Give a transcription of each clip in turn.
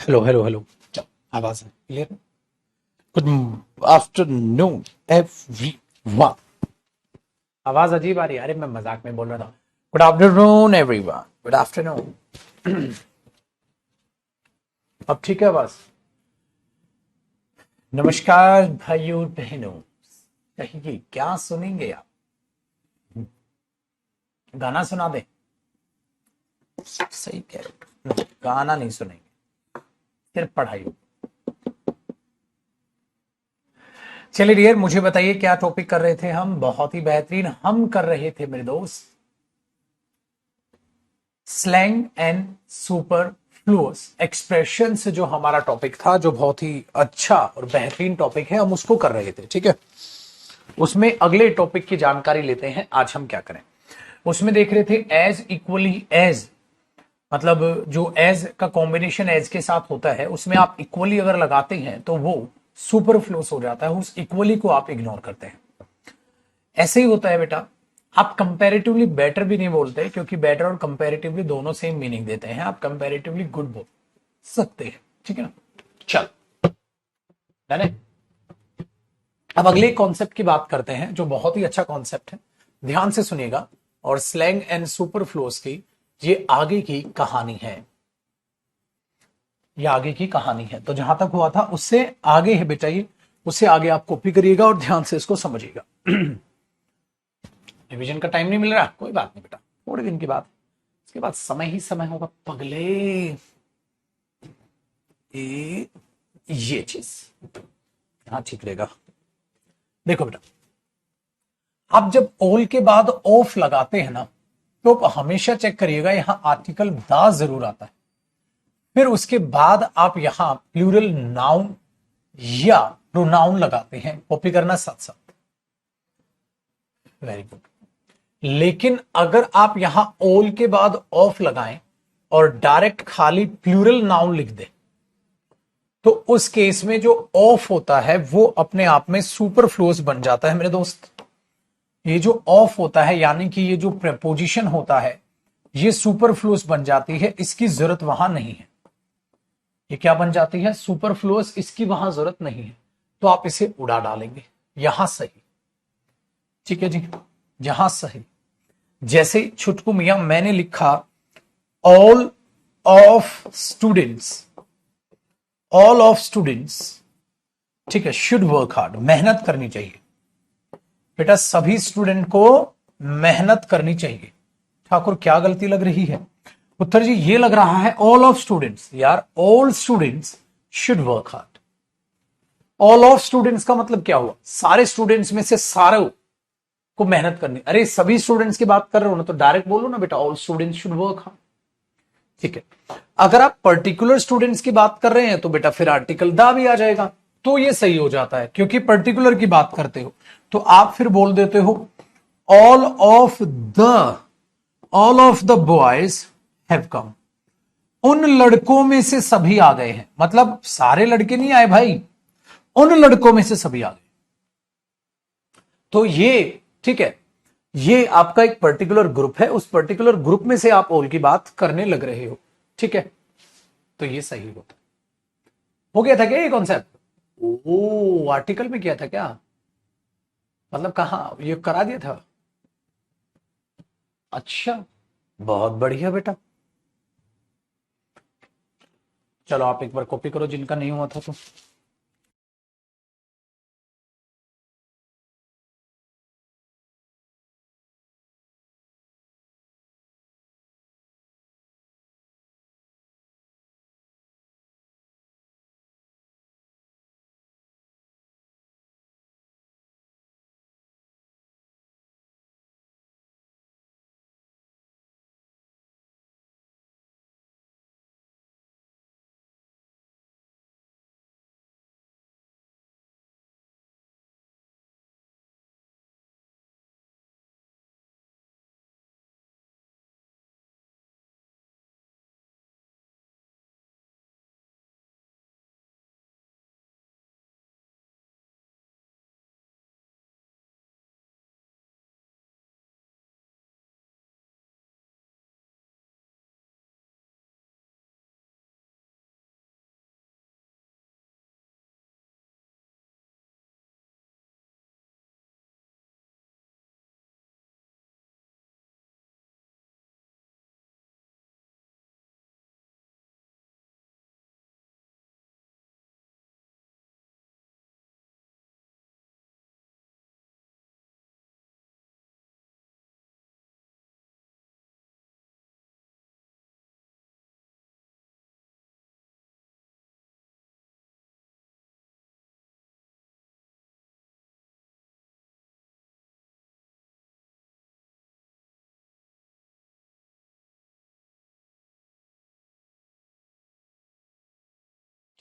Hello hello hello. चल, आवाज है क्लियर। Good afternoon everyone. आवाज अजीब आ रही है। अरे मैं मजाक में बोल रहा था। Good afternoon everyone, good afternoon. अब ठीक है आवाज। नमस्कार भाइयों बहनों। कहिए क्या सुनेंगे आप। गाना सुना दे। सही कह रहे हो, गाना नहीं सुनेंगे, सिर्फ पढ़ाई। चलिए डियर, मुझे बताइए क्या टॉपिक कर रहे थे हम। बहुत ही बेहतरीन हम कर रहे थे मेरे दोस्त, स्लैंग एंड सुपर फ्लूअस एक्सप्रेशन से जो हमारा टॉपिक था, जो बहुत ही अच्छा और बेहतरीन टॉपिक है, हम उसको कर रहे थे। ठीक है, उसमें अगले टॉपिक की जानकारी लेते हैं। आज हम क्या करें, उसमें देख रहे थे एज इक्वली एज, मतलब जो एज का कॉम्बिनेशन एज के साथ होता है, उसमें आप इक्वली अगर लगाते हैं तो वो सुपरफ्लूअस हो जाता है। उस इक्वली को आप इग्नोर करते हैं। ऐसे ही होता है बेटा। आप कंपैरेटिवली बेटर भी नहीं बोलते, क्योंकि बेटर और कंपैरेटिवली दोनों सेम मीनिंग देते हैं। आप कंपैरेटिवली गुड बोल सकते हैं, ठीक है ना। चल, है। अब अगले कॉन्सेप्ट की बात करते हैं, जो बहुत ही अच्छा कॉन्सेप्ट है। ध्यान से सुनिएगा। और स्लैंग एंड सुपरफ्लोस की ये आगे की कहानी है। ये आगे की कहानी है, तो जहां तक हुआ था उससे आगे है बेटा ये। उससे आगे आप कॉपी करिएगा और ध्यान से इसको समझिएगा। रिवीजन का टाइम नहीं मिल रहा, कोई बात नहीं बेटा, थोड़े दिन के बाद, इसके बाद समय ही समय होगा पगले। ये चीज यहां ठीक रहेगा। देखो बेटा, आप जब ऑल के बाद ऑफ लगाते हैं ना, तो आप हमेशा चेक करिएगा यहां आर्टिकल द जरूर आता है। फिर उसके बाद आप यहां प्लूरल नाउन या प्रोनाउन लगाते हैं। कॉपी करना साथ साथ, वेरी गुड। लेकिन अगर आप यहां ऑल के बाद ऑफ लगाएं और डायरेक्ट खाली प्लूरल नाउन लिख दें, तो उस केस में जो ऑफ होता है वो अपने आप में सुपरफ्लुअस बन जाता है मेरे दोस्त। ये जो ऑफ होता है, यानी कि ये जो प्रपोजिशन होता है, ये सुपरफ्लुअस बन जाती है। इसकी जरूरत वहां नहीं है। ये क्या बन जाती है? सुपरफ्लुअस। इसकी वहां जरूरत नहीं है, तो आप इसे उड़ा डालेंगे। यहां सही, ठीक है जी, यहां सही। जैसे छुटकू मियां मैंने लिखा all of students, all of students, ठीक है, शुड वर्क हार्ड, मेहनत करनी चाहिए। बेटा सभी स्टूडेंट को मेहनत करनी चाहिए। ठाकुर क्या गलती लग रही है? उत्तर जी ये लग रहा है ऑल ऑफ स्टूडेंट्स। यार all students should work hard. All of students का मतलब क्या हुआ? सारे स्टूडेंट्स में से सारे को मेहनत करनी। अरे सभी स्टूडेंट्स की बात कर रहे हो ना, तो डायरेक्ट बोलो ना बेटा, all students should work hard. ठीक है। अगर आप पर्टिकुलर स्टूडेंट्स की बात कर रहे हैं तो बेटा फिर आर्टिकल दा भी आ जाएगा, तो ये सही हो जाता है, क्योंकि पर्टिकुलर की बात करते हो। तो आप फिर बोल देते हो all of the, all of the boys have come. उन लड़कों में से सभी आ गए हैं, मतलब सारे लड़के नहीं आए भाई, उन लड़कों में से सभी आ गए। तो ये ठीक है, ये आपका एक पर्टिकुलर ग्रुप है, उस पर्टिकुलर ग्रुप में से आप ऑल की बात करने लग रहे हो। ठीक है, तो ये सही होता हो गया था क्या ये कॉन्सेप्ट? ओ आर्टिकल में किया था क्या? मतलब कहां ये करा दिया था? अच्छा, बहुत बढ़िया बेटा। चलो आप एक बार कॉपी करो जिनका नहीं हुआ था तो।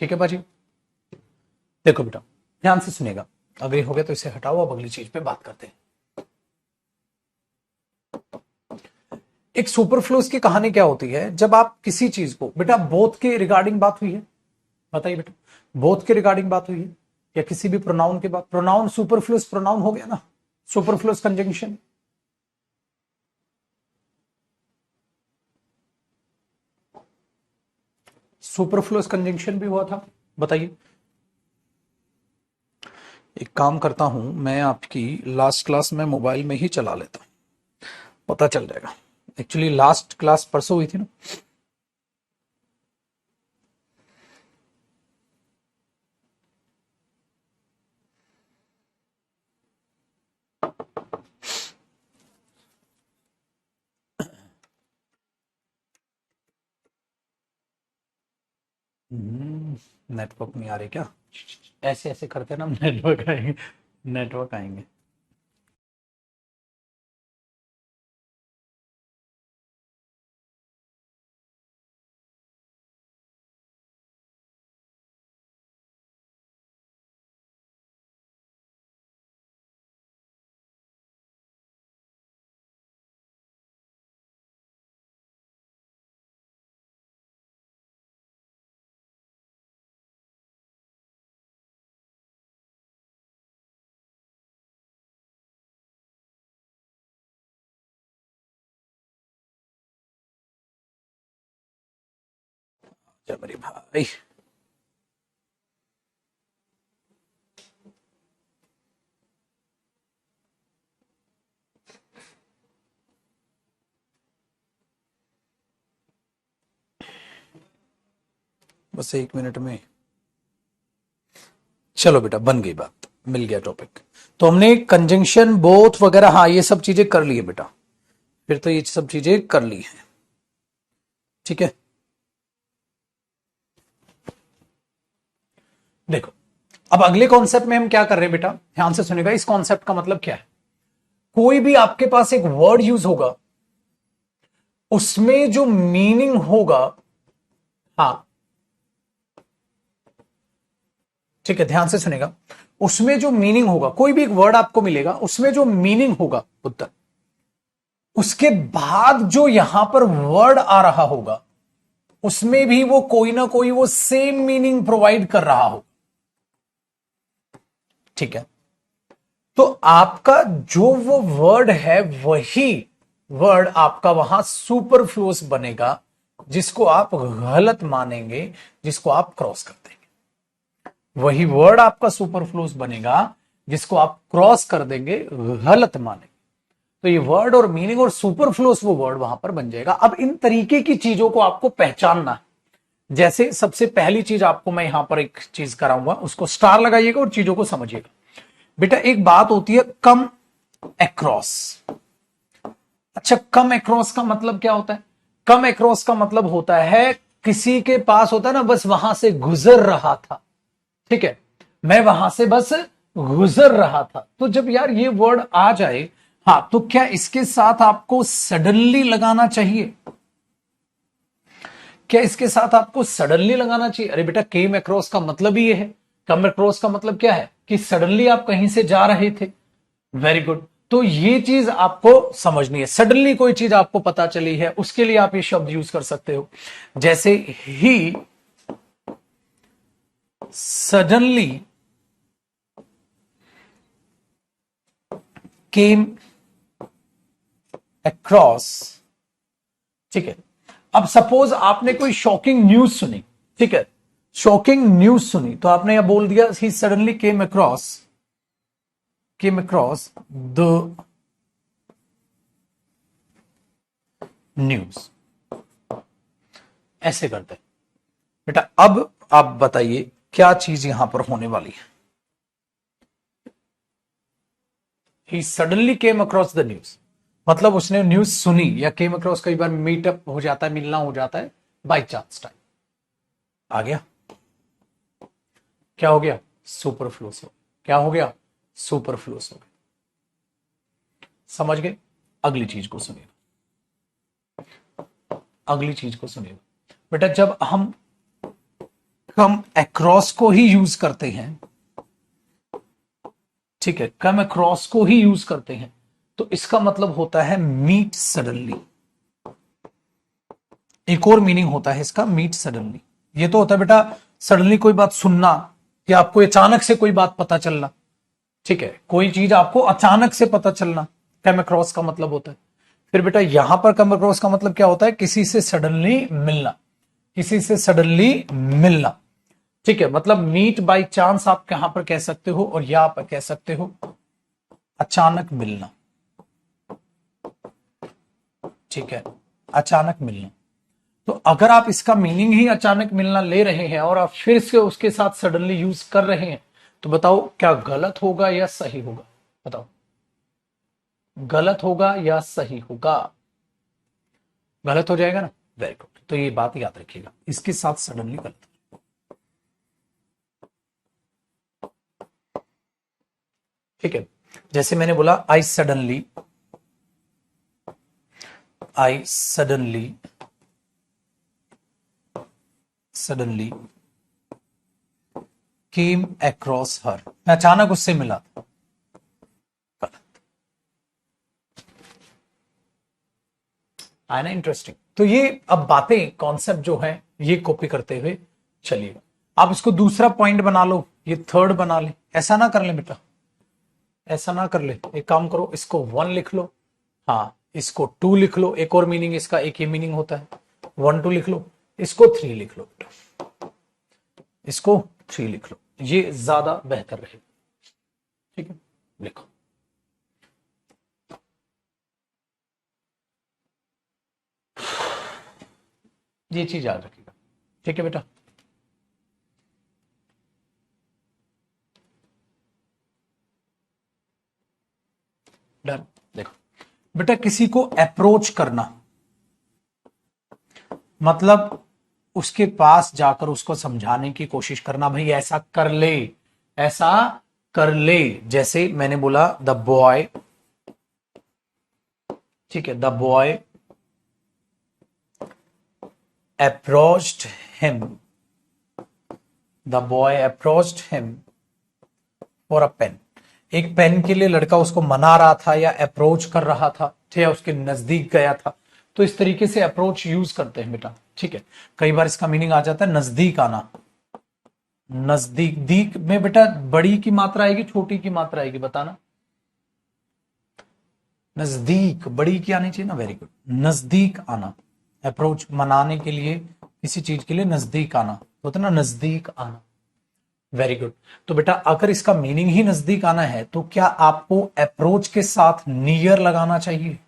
ठीक है बाजी। देखो बेटा ध्यान से सुनिएगा, अगर ये हो गया तो इसे हटाओ, अब अगली चीज पे बात करते हैं। एक सुपरफ्लोज की कहानी क्या होती है, जब आप किसी चीज को, बेटा बोथ के रिगार्डिंग बात हुई है, बताइए बेटा, बोथ के रिगार्डिंग बात हुई है या किसी भी प्रोनाउन के बाद? प्रोनाउन सुपरफ्लोज प्रोनाउन हो गया ना, सुपरफ्लोज कंजंक्शन। सुपरफ्लोज कंजंक्शन भी हुआ था, बताइए। एक काम करता हूं, मैं आपकी लास्ट क्लास में मोबाइल में ही चला लेता हूं, पता चल जाएगा। एक्चुअली लास्ट क्लास परसों हुई थी ना। नेटवर्क नहीं आ रहे क्या? ऐसे ऐसे करते ना, नेटवर्क आएंगे, नेटवर्क आएंगे। क्या मेरे भाई, बस 1 मिनट में। चलो बेटा बन गई बात, मिल गया टॉपिक। तो हमने कंजंक्शन बोथ वगैरह, हाँ ये सब चीजें कर ली है बेटा, फिर तो ये सब चीजें कर ली है, ठीक है। देखो अब अगले कॉन्सेप्ट में हम क्या कर रहे हैं बेटा, ध्यान से सुनेगा। इस कॉन्सेप्ट का मतलब क्या है, कोई भी आपके पास एक वर्ड यूज होगा, उसमें जो मीनिंग होगा, हाँ ठीक है, ध्यान से सुनेगा, उसमें जो मीनिंग होगा, कोई भी एक वर्ड आपको मिलेगा, उसमें जो मीनिंग होगा उत्तर, उसके बाद जो यहां पर वर्ड आ रहा होगा, उसमें भी वो कोई ना कोई वो सेम मीनिंग प्रोवाइड कर रहा हो, ठीक है। तो आपका जो वो वर्ड है, वही वर्ड आपका वहां सुपरफ्लूअस बनेगा, जिसको आप गलत मानेंगे, जिसको आप क्रॉस कर देंगे। वही वर्ड आपका सुपरफ्लूअस बनेगा, जिसको आप क्रॉस कर देंगे, गलत मानेंगे। तो ये वर्ड और मीनिंग और सुपरफ्लूअस वो वर्ड वहां पर बन जाएगा। अब इन तरीके की चीजों को आपको पहचानना है। जैसे सबसे पहली चीज आपको मैं यहां पर एक चीज कराऊंगा, उसको स्टार लगाइएगा और चीजों को समझिएगा। बेटा एक बात होती है कम अक्रॉस। अच्छा, कम अक्रॉस का मतलब क्या होता है? कम अक्रॉस का मतलब होता है किसी के पास होता है ना, बस वहां से गुजर रहा था, ठीक है, मैं वहां से बस गुजर रहा था। तो जब यार ये वर्ड आ जाए, हाँ, तो क्या इसके साथ आपको सडनली लगाना चाहिए? क्या इसके साथ आपको सडनली लगाना चाहिए? अरे बेटा केम अक्रॉस का मतलब ही ये है। कम अक्रॉस का मतलब क्या है कि सडनली आप कहीं से जा रहे थे। Very good. तो ये चीज आपको समझनी है। सडनली कोई चीज आपको पता चली है, उसके लिए आप ये शब्द यूज कर सकते हो, जैसे ही सडनली केम अक्रॉस, ठीक है। अब सपोज आपने कोई शॉकिंग न्यूज सुनी, ठीक है, शॉकिंग न्यूज सुनी, तो आपने यह बोल दिया ही suddenly came across the news. ऐसे करते हैं बेटा। अब आप बताइए क्या चीज यहां पर होने वाली है। ही suddenly came across the news, मतलब उसने न्यूज सुनी, या केम अक्रॉस कई बार मीटअप हो जाता है, मिलना हो जाता है बाई चांस टाइम। आ गया? क्या हो गया? सुपरफ्लूस हो। क्या हो गया? सुपरफ्लूस हो गया। समझ गए? अगली चीज को सुनिए, अगली चीज को सुनिए बेटा। जब हम कम अक्रॉस को ही यूज करते हैं, ठीक है, कम अक्रॉस को ही यूज करते हैं, तो इसका मतलब होता है मीट सडनली। एक और मीनिंग होता है इसका, मीट सडनली। ये तो होता है बेटा सडनली कोई बात सुनना, या आपको अचानक से कोई बात पता चलना, ठीक है, कोई चीज आपको अचानक से पता चलना, कम अक्रॉस का मतलब होता है। फिर बेटा यहां पर कम अक्रॉस का मतलब क्या होता है, किसी से सडनली मिलना, किसी से सडनली मिलना, ठीक है, मतलब मीट बाई चांस आप कहां पर कह सकते हो, और या आप कह सकते हो अचानक मिलना, ठीक है, अचानक मिलना। तो अगर आप इसका मीनिंग ही अचानक मिलना ले रहे हैं और आप फिर से उसके साथ सडनली यूज कर रहे हैं, तो बताओ क्या गलत होगा या सही होगा, बताओ गलत होगा या सही होगा, गलत हो जाएगा ना, वेरी गुड। तो ये बात याद रखिएगा, इसके साथ सडनली गलत, ठीक है। जैसे मैंने बोला आई सडनली केम अक्रॉस हर, मैं अचानक उससे मिला था, गलत। आया ना इंटरेस्टिंग। तो ये अब बातें कॉन्सेप्ट जो है ये कॉपी करते हुए चलिएगा। आप इसको दूसरा पॉइंट बना लो, ये थर्ड बना ले, ऐसा ना कर ले बेटा, ऐसा ना कर ले, एक काम करो, इसको 1 लिख लो, हाँ इसको 2 लिख लो, एक और मीनिंग इसका, एक ही मीनिंग होता है, 1 2 लिख लो, इसको 3 लिख लो बेटा, इसको 3 लिख लो, ये ज्यादा बेहतर रहेगा, ठीक है, लिखो। ये चीज याद रखिएगा, ठीक है बेटा। डन। देखो बेटा, किसी को अप्रोच करना मतलब उसके पास जाकर उसको समझाने की कोशिश करना, भाई ऐसा कर ले, ऐसा कर ले। जैसे मैंने बोला द बॉय, ठीक है, the boy approached him, the boy approached him for a pen. एक पेन के लिए लड़का उसको मना रहा था या अप्रोच कर रहा था, ठीक है, उसके नजदीक गया था। तो इस तरीके से अप्रोच यूज करते हैं बेटा, ठीक है। कई बार इसका मीनिंग आ जाता है नजदीक आना, नजदीक, दीक में बेटा बड़ी की मात्रा आएगी छोटी की मात्रा आएगी, बताना। नजदीक, बड़ी की आनी चाहिए ना, वेरी गुड, नजदीक आना, अप्रोच मनाने के लिए, किसी चीज के लिए नजदीक आना होता है ना, नजदीक आना, वेरी गुड। तो बेटा अगर इसका मीनिंग ही नजदीक आना है, तो क्या आपको अप्रोच के साथ नियर लगाना चाहिए,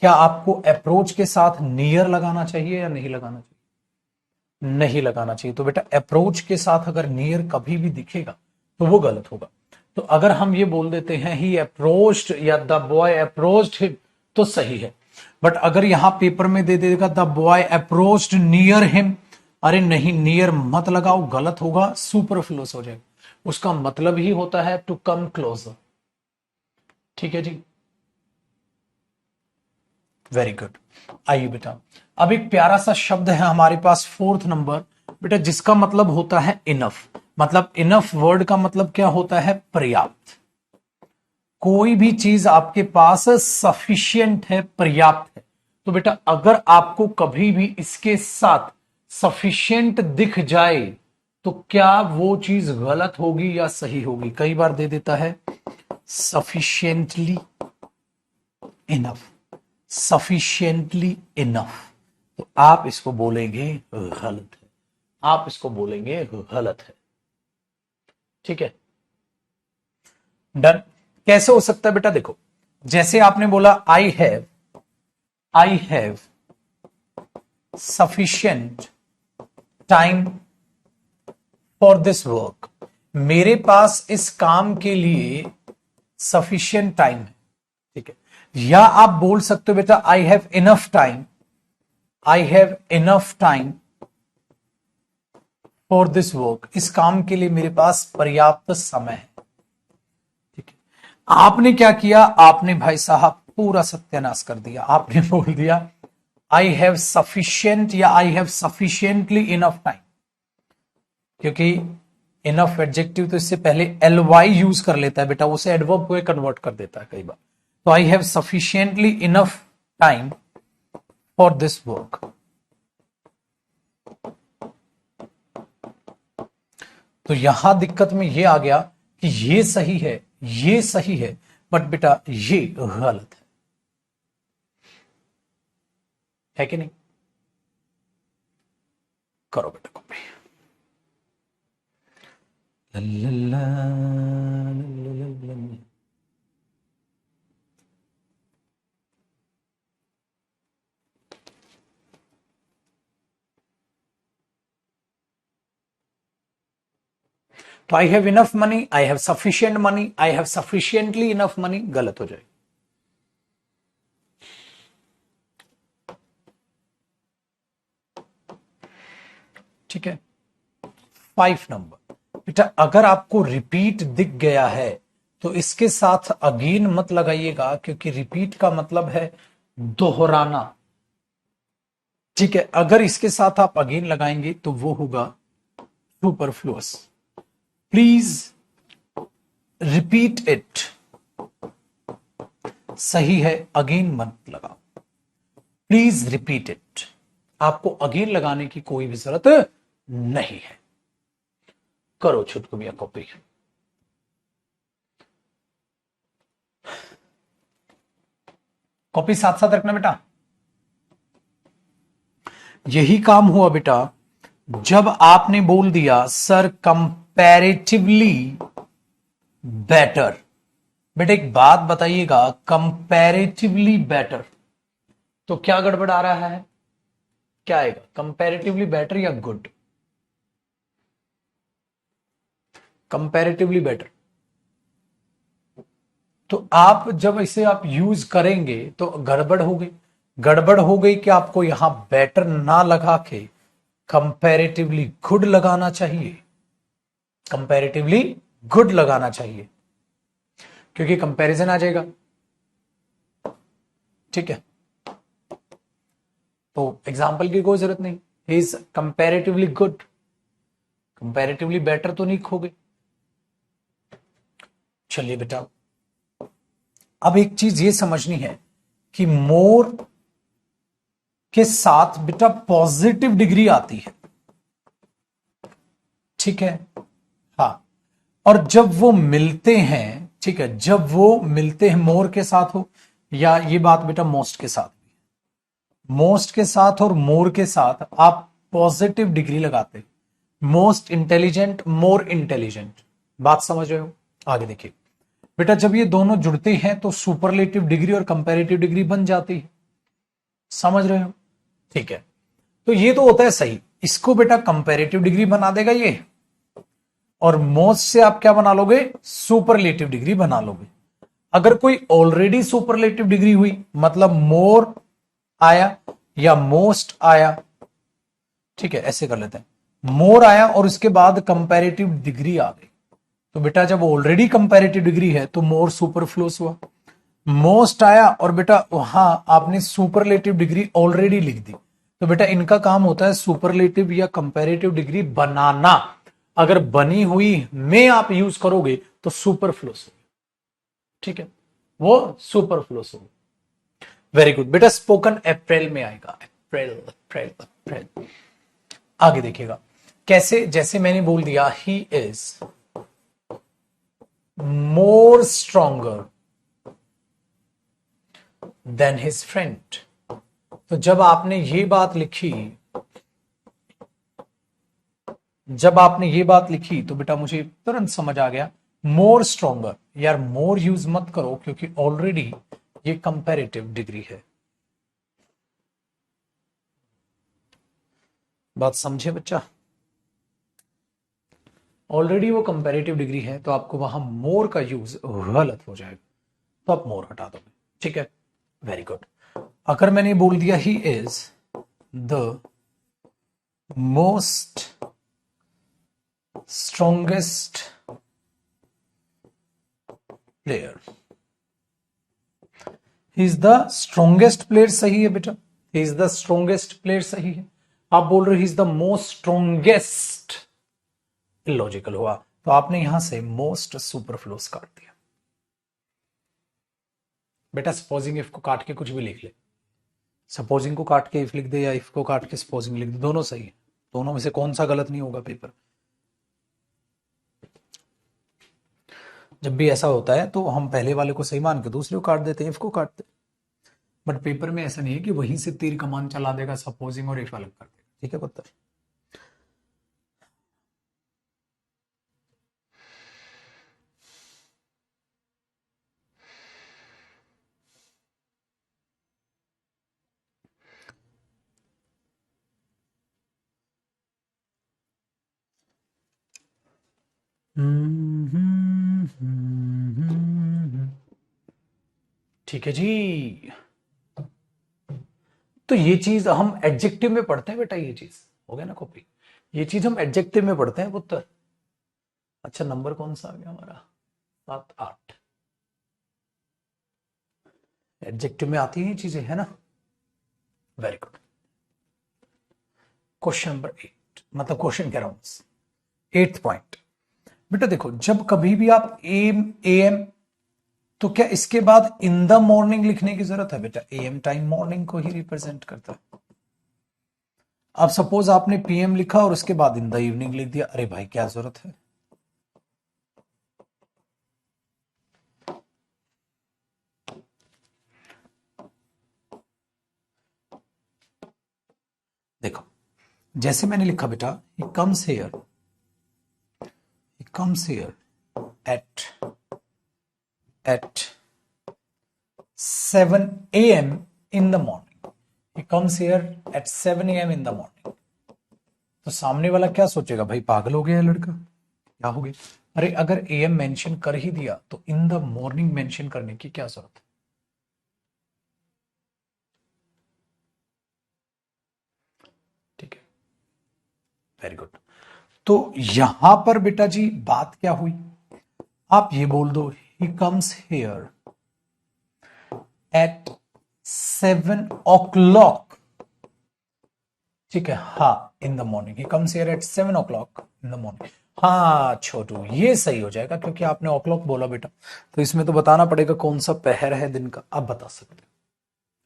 क्या आपको अप्रोच के साथ नियर लगाना चाहिए या नहीं लगाना चाहिए, नहीं लगाना चाहिए। तो बेटा अप्रोच के साथ अगर नियर कभी भी दिखेगा तो वो गलत होगा। तो अगर हम ये बोल देते हैं ही अप्रोच्ड या द बॉय अप्रोच्ड हिम, तो सही है। बट अगर यहां पेपर में दे देगा the boy approached near him, अरे नहीं, नियर मत लगाओ, गलत होगा, सुपरफ्लुअस हो जाएगा। उसका मतलब ही होता है टू कम क्लोजर, ठीक है जी, वेरी गुड। आइए बेटा, अब एक प्यारा सा शब्द है हमारे पास 4th नंबर बेटा, जिसका मतलब होता है इनफ। मतलब इनफ वर्ड का मतलब क्या होता है, पर्याप्त। कोई भी चीज आपके पास सफिशिएंट है, पर्याप्त है। तो बेटा अगर आपको कभी भी इसके साथ सफिशिएंट दिख जाए, तो क्या वो चीज गलत होगी या सही होगी। कई बार दे देता है सफिशिएंटली इनफ, सफिशिएंटली इनफ, तो आप इसको बोलेंगे गलत है, आप इसको बोलेंगे गलत है, ठीक है, डन। कैसे हो सकता है बेटा, देखो जैसे आपने बोला I have sufficient time for this work, मेरे पास इस काम के लिए सफिशिएंट टाइम है, ठीक है। या आप बोल सकते हो बेटा I have enough time, I have enough time for this work, इस काम के लिए मेरे पास पर्याप्त समय है, ठीक है। आपने क्या किया, आपने भाई साहब पूरा सत्यानाश कर दिया, आपने बोल दिया आई हैव सफिशिएंट या I have sufficiently enough time, क्योंकि इनफ एडजेक्टिव तो इससे पहले एल वाई यूज कर लेता है बेटा, उसे एडवर्ब में कन्वर्ट कर देता है कई बार। तो I have sufficiently enough time for this work. तो यहां दिक्कत में ये आ गया कि ये सही है, ये सही है, बट बेटा ये गलत है कि नहीं? करो बेटा कॉपी। तो I have enough money, I have sufficient money, I have sufficiently enough money गलत हो जाएगी। ठीक है। 5 नंबर बेटा, अगर आपको रिपीट दिख गया है तो इसके साथ अगेन मत लगाइएगा, क्योंकि रिपीट का मतलब है दोहराना। ठीक है, अगर इसके साथ आप अगेन लगाएंगे तो वो होगा सुपरफ्लुअस। Please repeat it. सही है, अगेन मत लगाओ। Please repeat it. आपको अगेन लगाने की कोई भी जरूरत नहीं है। करो छुटकू भैया कॉपी। कॉपी साथ साथ रखना बेटा। यही काम हुआ बेटा जब आपने बोल दिया सर कंपैरेटिवली बेटर। बेटा एक बात बताइएगा, कंपैरेटिवली बेटर तो क्या गड़बड़ आ रहा है? क्या आएगा, कंपैरेटिवली बेटर या गुड? Comparatively better. तो आप जब इसे आप यूज करेंगे तो गड़बड़ हो गई। गड़बड़ हो गई कि आपको यहां बेटर ना लगा के कंपैरेटिवली गुड लगाना चाहिए। कंपैरेटिवली गुड लगाना चाहिए, क्योंकि कंपैरिजन आ जाएगा। ठीक है, तो एग्जाम्पल की कोई जरूरत नहीं। He is comparatively good. Comparatively better तो नहीं खो गई। चलिए बेटा, अब एक चीज ये समझनी है कि मोर के साथ बेटा पॉजिटिव डिग्री आती है। ठीक है, हाँ, और जब वो मिलते हैं, ठीक है, जब वो मिलते हैं मोर के साथ हो, या ये बात बेटा मोस्ट के साथ भी, मोस्ट के साथ और मोर के साथ आप पॉजिटिव डिग्री लगाते। Most intelligent, more intelligent. बात समझ रहे हो? आगे देखिए बेटा, जब ये दोनों जुड़ते हैं तो सुपरलेटिव डिग्री और कंपैरेटिव डिग्री बन जाती है। समझ रहे हो? ठीक है, तो ये तो होता है सही। इसको बेटा कंपैरेटिव डिग्री बना देगा ये, और मोस्ट से आप क्या बना लोगे? सुपरलेटिव डिग्री बना लोगे। अगर कोई ऑलरेडी सुपरलेटिव डिग्री हुई, मतलब मोर आया या मोस्ट आया, ठीक है, ऐसे कर लेते हैं, मोर आया और उसके बाद कंपैरेटिव डिग्री आ गई, तो बेटा जब ऑलरेडी कंपैरेटिव डिग्री है तो मोर सुपरफ्लुअस हुआ। मोस्ट आया और बेटा वहां आपने सुपरलेटिव डिग्री ऑलरेडी लिख दी, तो बेटा इनका काम होता है सुपरलेटिव या कंपैरेटिव डिग्री बनाना। अगर बनी हुई में आप यूज करोगे तो सुपरफ्लुअस होगा। ठीक है, वो सुपरफ्लुअस होगा। वेरी गुड बेटा, स्पोकन अप्रैल में आएगा। अप्रैल अप्रैल अप्रैल। आगे देखिएगा कैसे, जैसे मैंने बोल दिया he is more stronger than his friend. तो जब आपने ये बात लिखी, जब आपने ये बात लिखी तो बेटा मुझे तुरंत समझ आ गया मोर स्ट्रॉन्गर। यार मोर यूज मत करो, क्योंकि ऑलरेडी ये कंपैरेटिव डिग्री है। बात समझे बच्चा? ऑलरेडी वो कंपैरेटिव डिग्री है, तो आपको वहां मोर का यूज गलत हो जाएगा, तो आप मोर हटा दोगे। ठीक है, वेरी गुड। अगर मैंने बोल दिया he is the most strongest player, he is the strongest player सही है बेटा, he is the strongest player सही है। आप बोल रहे हो he is the most strongest, illogical हुआ। तो आपने यहां से मोस्ट सुपरफ्लूस काट दिया। बेटा सपोजिंग इफ को काट के कुछ भी लिख ले, सपोजिंग को काट के इफ लिख दे या इफ को काट के सपोजिंग लिख दे, दोनों सही है। दोनों में से कौन सा गलत नहीं होगा पेपर। जब भी ऐसा होता है तो हम पहले वाले को सही मान के दूसरे को काट देते हैं, इफ को काटते। बट पेपर में ऐसा नहीं है कि वहीं से तीर कमान चला देगा, सपोजिंग और इफ अलग कर देगा। ठीक है पुत्र। ठीक है जी। तो ये चीज हम एडजेक्टिव में पढ़ते हैं बेटा, ये चीज हो गया ना कॉपी, ये चीज हम एडजेक्टिव में पढ़ते हैं पुत्र। अच्छा नंबर कौन सा आ गया हमारा, 7 8। एडजेक्टिव में आती है ये चीजें, है ना। Very good. क्वेश्चन नंबर 8, मतलब क्वेश्चन कह रहा हूं 8th पॉइंट। बेटा देखो, जब कभी भी आप एम तो क्या इसके बाद इन द मॉर्निंग लिखने की जरूरत है बेटा। एम टाइम मॉर्निंग को ही रिप्रेजेंट करता है। अब सपोज आपने पीएम लिखा और उसके बाद इन द इवनिंग लिख दिया, अरे भाई क्या जरूरत है। देखो जैसे मैंने लिखा बेटा, he comes here eight 7 a.m. in the morning. He comes here at 7 a.m. in the morning. तो सामने वाला क्या सोचेगा, भाई पागल हो गया लड़का, क्या हो गया। अरे अगर एम मेंशन कर ही दिया तो इन द मॉर्निंग मेंशन करने की क्या जरूरत है। ठीक है, वेरी गुड। तो यहां पर बेटा जी बात क्या हुई, आप ये बोल दो, he comes here at 7 o'clock। ठीक है, हाँ in the morning, he comes here eight 7 o'clock in the morning. हाँ छोटू ये सही हो जाएगा, क्योंकि आपने o'clock बोला बेटा, तो इसमें तो बताना पड़ेगा कौन सा पहर है दिन का। आप बता सकते हो,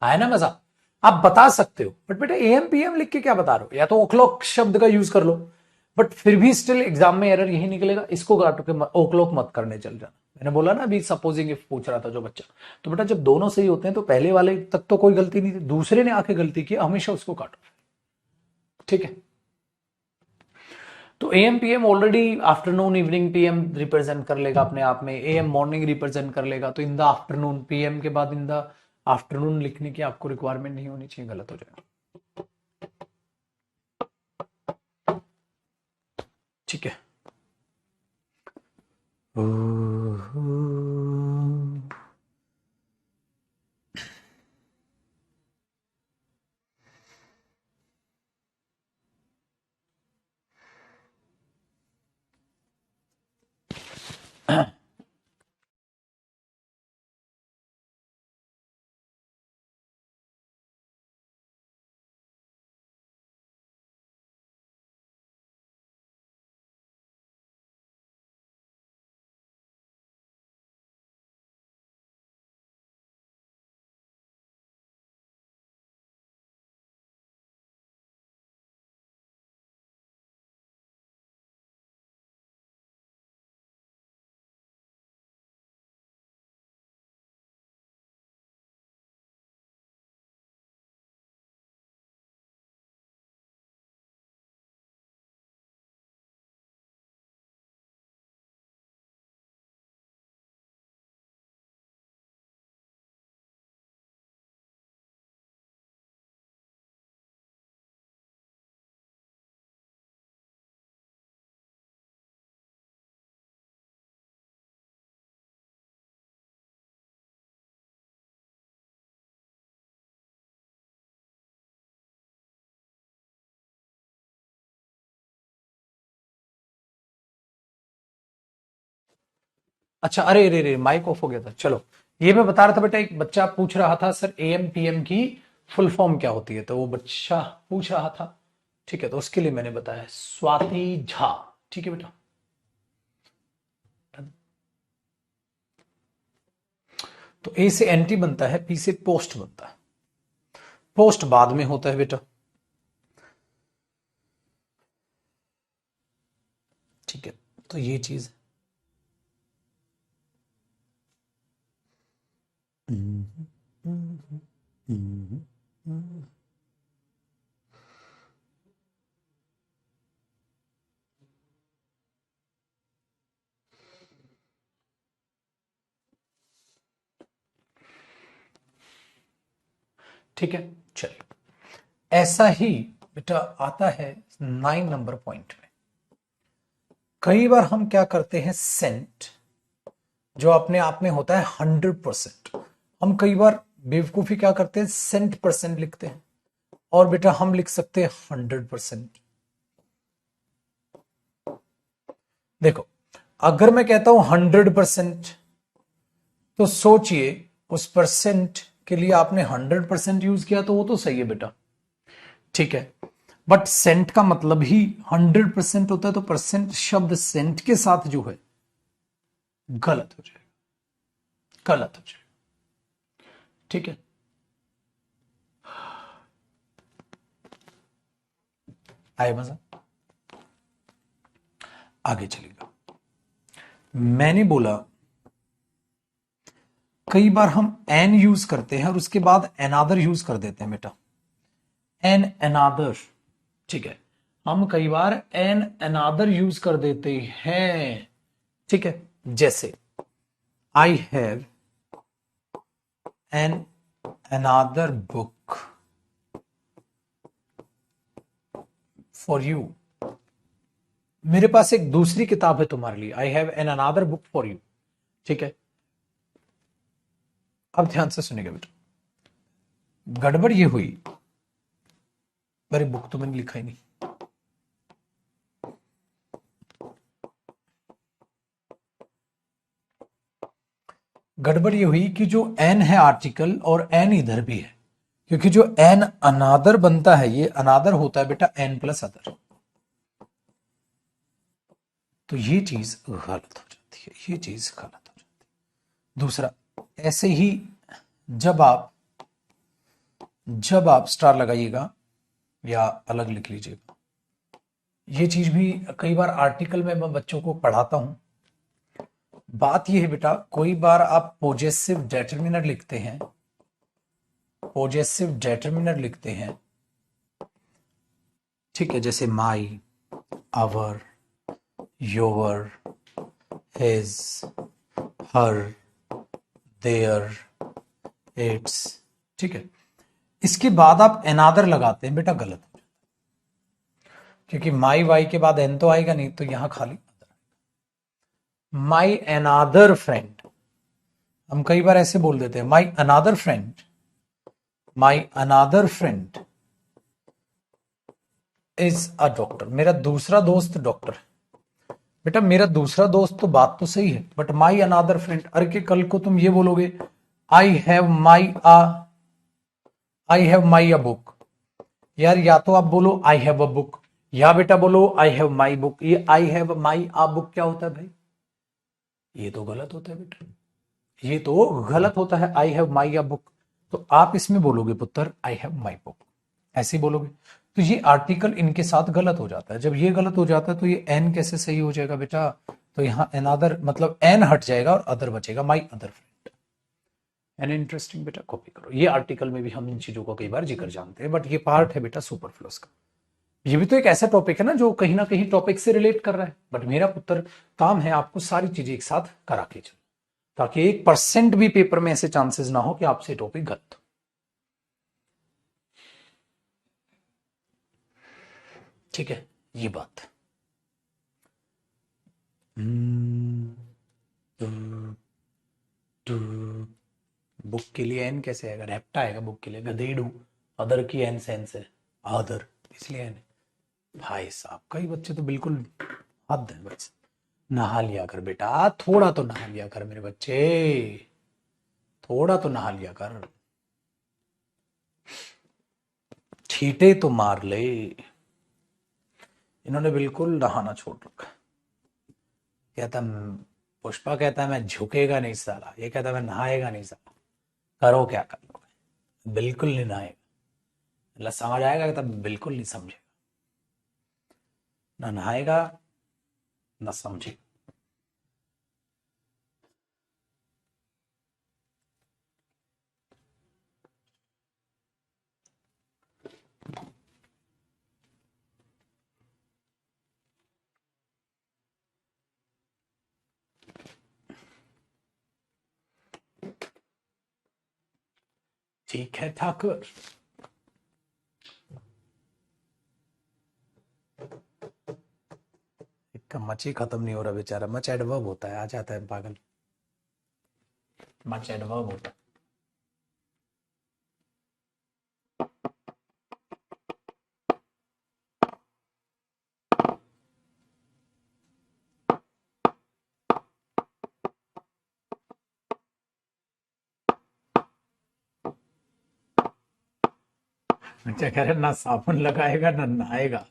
आया ना मजा, आप बता सकते हो। बट बेटा एम पीएम लिख के क्या बता रहे हो, या तो o'clock शब्द का यूज कर लो, बट फिर भी स्टिल एग्जाम में एरर यही निकलेगा, इसको काट के o'clock मत करने चल जाना। मैंने बोला ना अभी सपोजिंग इफ पूछ रहा था जो बच्चा, तो बेटा जब दोनों सही होते हैं तो पहले वाले तक तो कोई गलती नहीं थी, दूसरे ने आके गलती की, हमेशा उसको काटो। ठीक है, तो AM PM already afternoon evening PM represent कर लेगा अपने आप में, एएम मॉर्निंग रिप्रेजेंट कर लेगा, तो इन द आफ्टरनून, पीएम के बाद इन द आफ्टरनून लिखने की आपको रिक्वायरमेंट नहीं होनी चाहिए, गलत हो जाएगा। ठीक है, अच्छा अरे अरे अरे माइक ऑफ हो गया था। चलो ये मैं बता रहा था बेटा, एक बच्चा पूछ रहा था सर एएम पीएम की फुल फॉर्म क्या होती है, तो वो बच्चा पूछ रहा था। ठीक है, तो उसके लिए मैंने बताया स्वाति झा। ठीक है बेटा, तो ए से एंटी बनता है, पी से पोस्ट बनता है। पोस्ट बाद में होता है बेटा, ठीक है। तो ये चीज ठीक है। चलिए, ऐसा ही बेटा आता है 9 नंबर पॉइंट में। कई बार हम क्या करते हैं, सेंट जो अपने आप में होता है 100%, हम कई बार बेवकूफी क्या करते हैं, सेंट परसेंट लिखते हैं, और बेटा हम लिख सकते हैं 100%। देखो, अगर मैं कहता हूं 100%, तो सोचिए उस परसेंट के लिए आपने 100% यूज किया, तो वो तो सही है बेटा, ठीक है। बट सेंट का मतलब ही 100% होता है, तो परसेंट शब्द सेंट के साथ जो है गलत हो जाएगा, गलत हो जाएगा, ठीक है। आए मजा, आगे चलेगा। मैंने बोला कई बार हम एन यूज करते हैं और उसके बाद एनादर यूज कर देते हैं बेटा, एन एनादर, ठीक है। हम कई बार एन एनादर यूज कर देते हैं, ठीक है। जैसे I have an another book for you, मेरे पास एक दूसरी किताब है तुम्हारे लिए, I have an another book for you, ठीक है। अब ध्यान से सुनिएगा बेटा, गड़बड़ ये हुई, मेरी बुक तो मैंने लिखा ही नहीं, गड़बड़ ये हुई कि जो एन है आर्टिकल और एन इधर भी है, क्योंकि जो एन अनादर बनता है, ये अनादर होता है बेटा एन प्लस अदर, तो ये चीज गलत हो जाती है, ये चीज गलत हो जाती है। दूसरा, ऐसे ही जब आप स्टार लगाइएगा या अलग लिख लीजिएगा, ये चीज भी कई बार आर्टिकल में मैं बच्चों को पढ़ाता हूं। बात यह है बेटा, कोई बार आप पोजेसिव डेटर्मिनर लिखते हैं, पोजेसिव डेटर्मिनर लिखते हैं, ठीक है, जैसे my, our, your, his, her, their, its, ठीक है। इसके बाद आप एनादर लगाते हैं बेटा, गलत हो जाता है, क्योंकि माई वाई के बाद एन तो आएगा नहीं, तो यहां खाली माई एनादर फ्रेंड, हम कई बार ऐसे बोल देते हैं my another friend, my another friend is a doctor, मेरा दूसरा दोस्त डॉक्टर है। बेटा मेरा दूसरा दोस्त, तो बात तो सही है, बट माई अनादर फ्रेंड, अरे के कल को तुम ये बोलोगे I have my a book, यार या तो आप बोलो आई हैव अ बुक, या बेटा बोलो आई हैव माई बुक। ये I have my a book क्या होता है भाई, ये तो गलत होता है बेटा, ये तो गलत होता है, I have my a book. तो आप इसमें बोलोगे पुत्र आई हैव माई बुक, ऐसे ही बोलोगे, तो ये आर्टिकल इनके साथ गलत हो जाता है। जब ये गलत हो जाता है तो ये एन कैसे सही हो जाएगा बेटा, तो यहां अनदर मतलब एन हट जाएगा और अदर बचेगा, my other friend. An interesting बेटा, कॉपी करो, ये आर्टिकल में भी हम इन चीजों का कई बार जिक्र जानते हैं, बट ये पार्ट है बेटा सुपरफ्लूअस का। ये भी तो एक ऐसा टॉपिक है ना जो कहीं ना कहीं टॉपिक से रिलेट कर रहा है, बट मेरा पुत्र काम है आपको सारी चीजें एक साथ करा के चलो, ताकि 1% भी पेपर में ऐसे चांसेस ना हो कि आपसे टॉपिक गलत हो। ठीक है, ये बात। बुक के लिए एन कैसे आएगा, रेप्टा आएगा बुक के लिए, गधेड़ू, अदर की एन सेंस है, अदर, इसलिए एन। भाई साहब कई बच्चे तो बिल्कुल हद है बस, नहा लिया कर बेटा, थोड़ा तो नहा लिया कर मेरे बच्चे, थोड़ा तो नहा लिया कर, छींटे तो मार ले। इन्होंने बिल्कुल नहाना छोड़ रखा, कहता पुष्पा कहता है मैं झुकेगा नहीं साला, ये कहता है मैं नहाएगा नहीं साला, करो क्या कर लोगे, बिल्कुल नहीं नहाएगा। मतलब समझ आएगा तब बिल्कुल नहीं समझेगा, ना नहाएगा ना समझेगा। ठीक है ठाकुर। इसका मच ही खत्म नहीं हो रहा बेचारा, मच एडवर्ब होता है, आ जाता है पागल, मच एडवर्ब होता है। अच्छा कह रहे ना साबुन लगाएगा ना नहाएगा।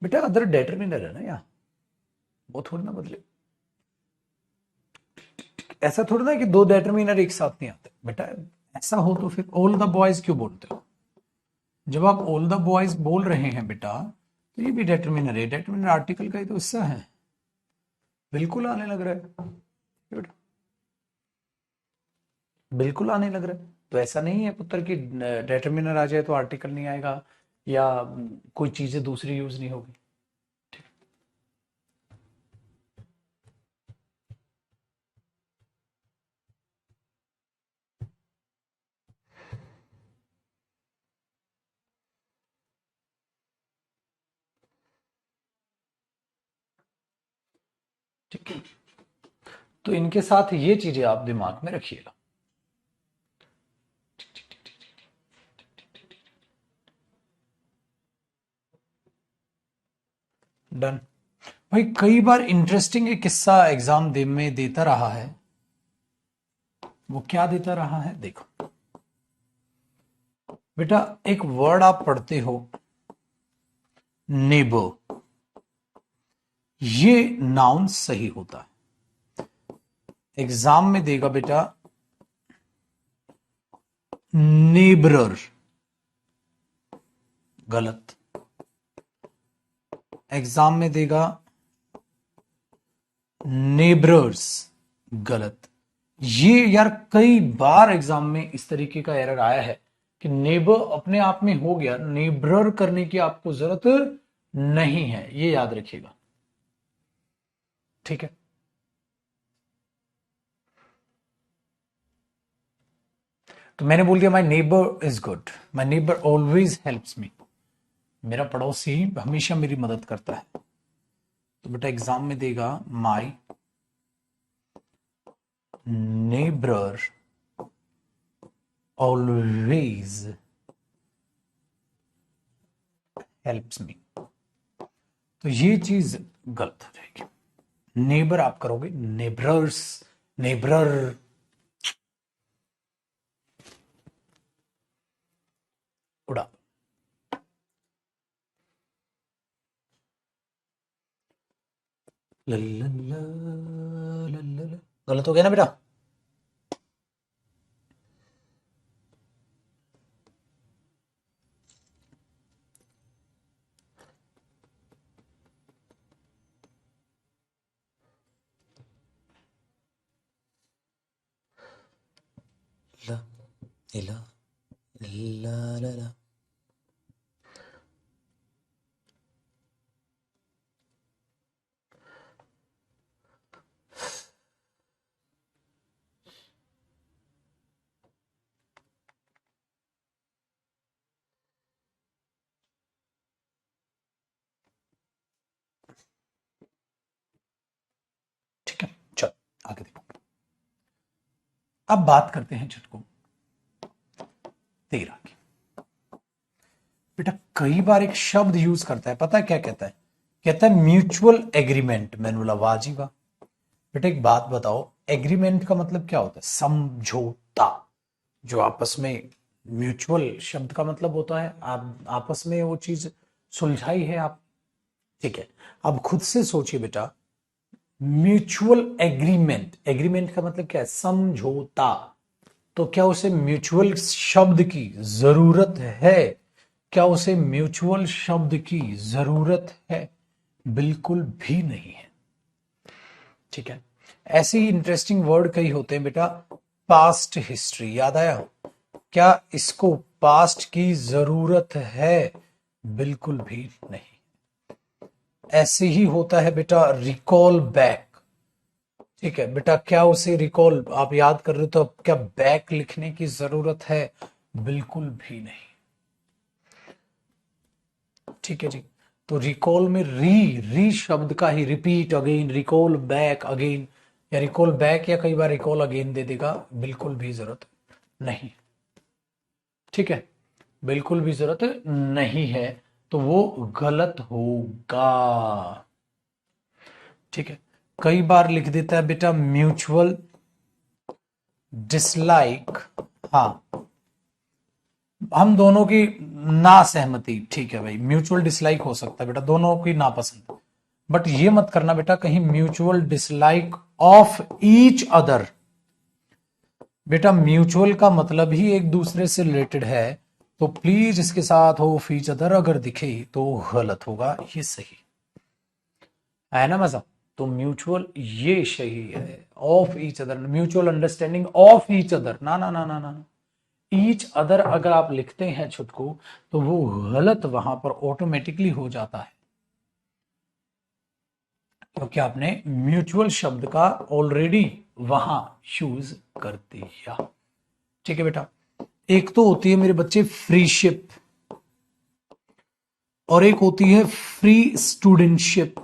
बेटा अदर डेटर्मिनर है ना यहाँ, वो थोड़ी ना बदले। ऐसा थोड़ा ना कि दो डेटर्मिनर एक साथ नहीं आते बेटा। ऐसा हो तो फिर ऑल द बॉयज क्यों बोलते हो? जब आप ऑल द बॉयज बोल रहे हैं बेटा, तो ये भी डेटर्मिनर है, डेटर्मिनर आर्टिकल का ही तो हिस्सा है। बिल्कुल आने लग रहा है बेटा, बिल्कुल आने लग रहा है। तो ऐसा नहीं है पुत्र कि डेटर्मिनर आ जाए तो आर्टिकल नहीं आएगा, या कोई चीजें दूसरी यूज नहीं होगी। ठीक है, तो इनके साथ ये चीजें आप दिमाग में रखिएगा। डन। भाई कई बार इंटरेस्टिंग एक किस्सा एग्जाम में देता रहा है। वो क्या देता रहा है देखो बेटा, एक वर्ड आप पढ़ते हो नेबर, ये नाउन सही होता है। एग्जाम में देगा बेटा नेबरर, गलत। एग्जाम में देगा नेबरर्स, गलत। ये यार कई बार एग्जाम में इस तरीके का एरर आया है कि नेबर अपने आप में हो गया, नेबरर करने की आपको जरूरत नहीं है, ये याद रखिएगा। ठीक है, तो मैंने बोल दिया my neighbour is good, my neighbour always helps me, मेरा पड़ोसी हमेशा मेरी मदद करता है। तो बेटा एग्जाम में देगा my neighbour always helps me, तो ये चीज गलत हो जाएगी। नेबर आप करोगे नेबरर्स, नेबरर, उड़ा। लल्ला, लल्ला, गलत हो गया ना बेटा? ला, ला, ला, ला, ला। ठीक है, चल आगे देखो। अब बात करते हैं छटको 13 की। बेटा कई बार एक शब्द यूज करता है, पता है क्या कहता है? Mutual agreement. मैंने बोला वाह जी वाह। बेटा एक बात बताओ, एग्रीमेंट का मतलब क्या होता है? समझौता। जो आपस में, म्यूचुअल शब्द का मतलब होता है आप आपस में वो चीज सुलझाई है आप। ठीक है, अब खुद से सोचिए बेटा, म्यूचुअल एग्रीमेंट, एग्रीमेंट का मतलब क्या है? समझौता। तो क्या उसे म्यूचुअल शब्द की जरूरत है? क्या उसे म्यूचुअल शब्द की जरूरत है? बिल्कुल भी नहीं है। ठीक है, ऐसे ही इंटरेस्टिंग वर्ड कई होते हैं बेटा। पास्ट हिस्ट्री, याद आया? क्या इसको पास्ट की जरूरत है? बिल्कुल भी नहीं। ऐसे ही होता है बेटा रिकॉल बैक। ठीक है बेटा, क्या उसे रिकॉल आप याद कर रहे हो तो अब क्या बैक लिखने की जरूरत है? बिल्कुल भी नहीं। ठीक है जी। तो रिकॉल में री शब्द का ही repeat again, recall back again, या रिकॉल बैक या कई बार रिकॉल अगेन दे देगा, बिल्कुल भी जरूरत नहीं। ठीक है, बिल्कुल भी जरूरत नहीं है, तो वो गलत होगा। ठीक है, कई बार लिख देता है बेटा म्यूचुअल डिसलाइक। हाँ, हम दोनों की ना सहमति। ठीक है भाई, म्यूचुअल डिसलाइक हो सकता है बेटा, दोनों की नापसंद। बट ये मत करना बेटा कहीं mutual dislike of each other. बेटा म्यूचुअल का मतलब ही एक दूसरे से रिलेटेड है, तो प्लीज इसके साथ ऑफ ईच अदर अगर दिखे तो गलत होगा, ये सही है ना मजा? तो म्यूचुअल ये सही है, of each other, mutual understanding of each other, ना ना ना ना ना, ईच अदर अगर आप लिखते हैं छुटकू तो वो गलत वहां पर ऑटोमेटिकली हो जाता है, क्योंकि आपने म्यूचुअल शब्द का ऑलरेडी वहां यूज कर दिया। ठीक है बेटा, एक तो होती है मेरे बच्चे फ्रीशिप, और एक होती है फ्री स्टूडेंटशिप।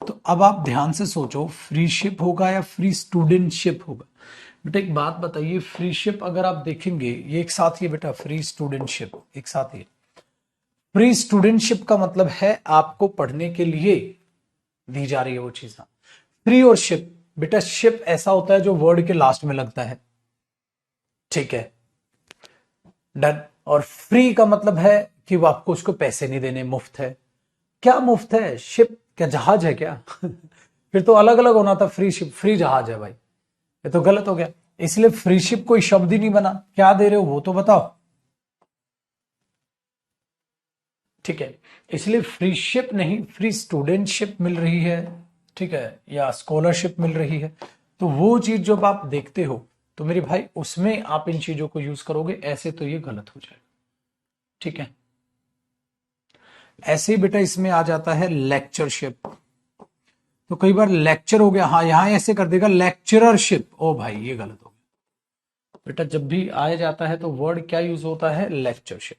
तो अब आप ध्यान से सोचो, फ्रीशिप होगा या फ्री स्टूडेंटशिप होगा? बेटा एक बात बताइए, फ्रीशिप अगर आप देखेंगे ये एक साथ ही बेटा, फ्री स्टूडेंटशिप एक साथ ही। फ्री स्टूडेंटशिप का मतलब है आपको पढ़ने के लिए दी जा रही है वो चीज। फ्री और शिप, बेटा शिप ऐसा होता है जो वर्ड के लास्ट में लगता है। ठीक है, डन। और फ्री का मतलब है कि वो आपको उसको पैसे नहीं देने, मुफ्त है। क्या मुफ्त है? शिप क्या जहाज है क्या? फिर तो अलग अलग होना था, फ्री शिप फ्री जहाज है भाई, ये तो गलत हो गया। इसलिए फ्री शिप कोई शब्द ही नहीं बना। क्या दे रहे हो वो तो बताओ। ठीक है, इसलिए फ्रीशिप नहीं, फ्री स्टूडेंटशिप मिल रही है। ठीक है, या स्कॉलरशिप मिल रही है। तो वो चीज जब आप देखते हो तो मेरे भाई उसमें आप इन चीजों को यूज करोगे, ऐसे तो ये गलत हो जाएगा। ठीक है, ऐसे ही बेटा इसमें आ जाता है लेक्चरशिप। तो कई बार लेक्चर हो गया, हाँ यहां ऐसे कर देगा लेक्चररशिप, ओ भाई ये गलत हो गया। बेटा जब भी आया जाता है तो वर्ड क्या यूज होता है? लेक्चरशिप।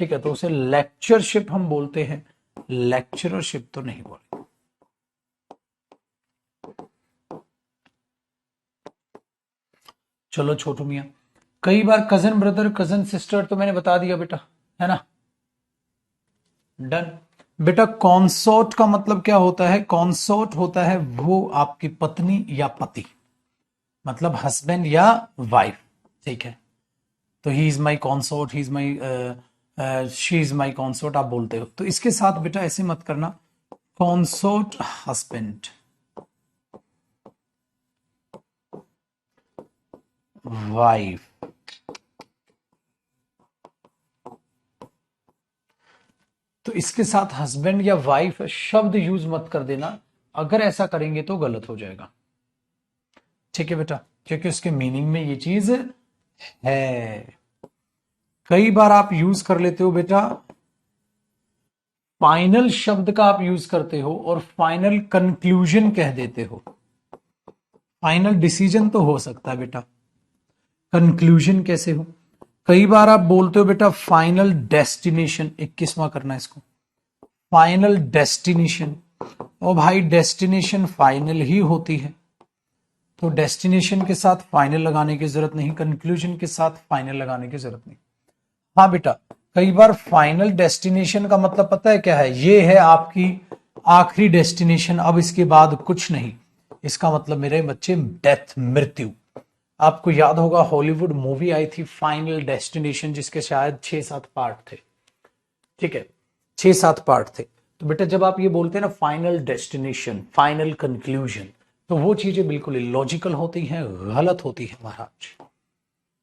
ठीक है, तो उसे लेक्चरशिप हम बोलते हैं, लेक्चररशिप तो नहीं बोलते। चलो छोटू मियां, कई बार कजन ब्रदर कजन सिस्टर तो मैंने बता दिया बेटा, है ना? डन। बेटा कॉन्सोर्ट का मतलब क्या होता है? कॉन्सोर्ट होता है वो आपकी पत्नी या पति, मतलब हस्बैंड या वाइफ। ठीक है, तो he is my कॉन्सोर्ट, he is my, she is my कॉन्सोर्ट आप बोलते हो। तो इसके साथ बेटा ऐसे मत करना, कॉन्सोर्ट हस्बैंड, वाइफ। तो इसके साथ हस्बैंड या वाइफ शब्द यूज मत कर देना, अगर ऐसा करेंगे तो गलत हो जाएगा। ठीक है बेटा, क्योंकि उसके मीनिंग में ये चीज है। कई बार आप यूज कर लेते हो बेटा, फाइनल शब्द का आप यूज करते हो और फाइनल कंक्लूजन कह देते हो। फाइनल डिसीजन तो हो सकता है बेटा, कंक्लूजन कैसे हो? कई बार आप बोलते हो बेटा फाइनल डेस्टिनेशन, 21वां करना है इसको, फाइनल डेस्टिनेशन। ओ भाई डेस्टिनेशन फाइनल ही होती है, तो डेस्टिनेशन के साथ फाइनल लगाने की जरूरत नहीं, कंक्लूजन के साथ फाइनल लगाने की जरूरत नहीं। हाँ बेटा, कई बार फाइनल डेस्टिनेशन का मतलब पता है क्या है? ये है आपकी आखिरी डेस्टिनेशन, अब इसके बाद कुछ नहीं। इसका मतलब मेरे बच्चे डेथ, मृत्यु। आपको याद होगा हॉलीवुड मूवी आई थी फाइनल डेस्टिनेशन, जिसके शायद 6-7 पार्ट थे। ठीक है, 6-7 पार्ट थे। तो बेटा जब आप ये बोलते हैं ना फाइनल डेस्टिनेशन, फाइनल कंक्लूजन, तो वो चीजें बिल्कुल इलॉजिकल होती हैं, गलत होती है महाराज।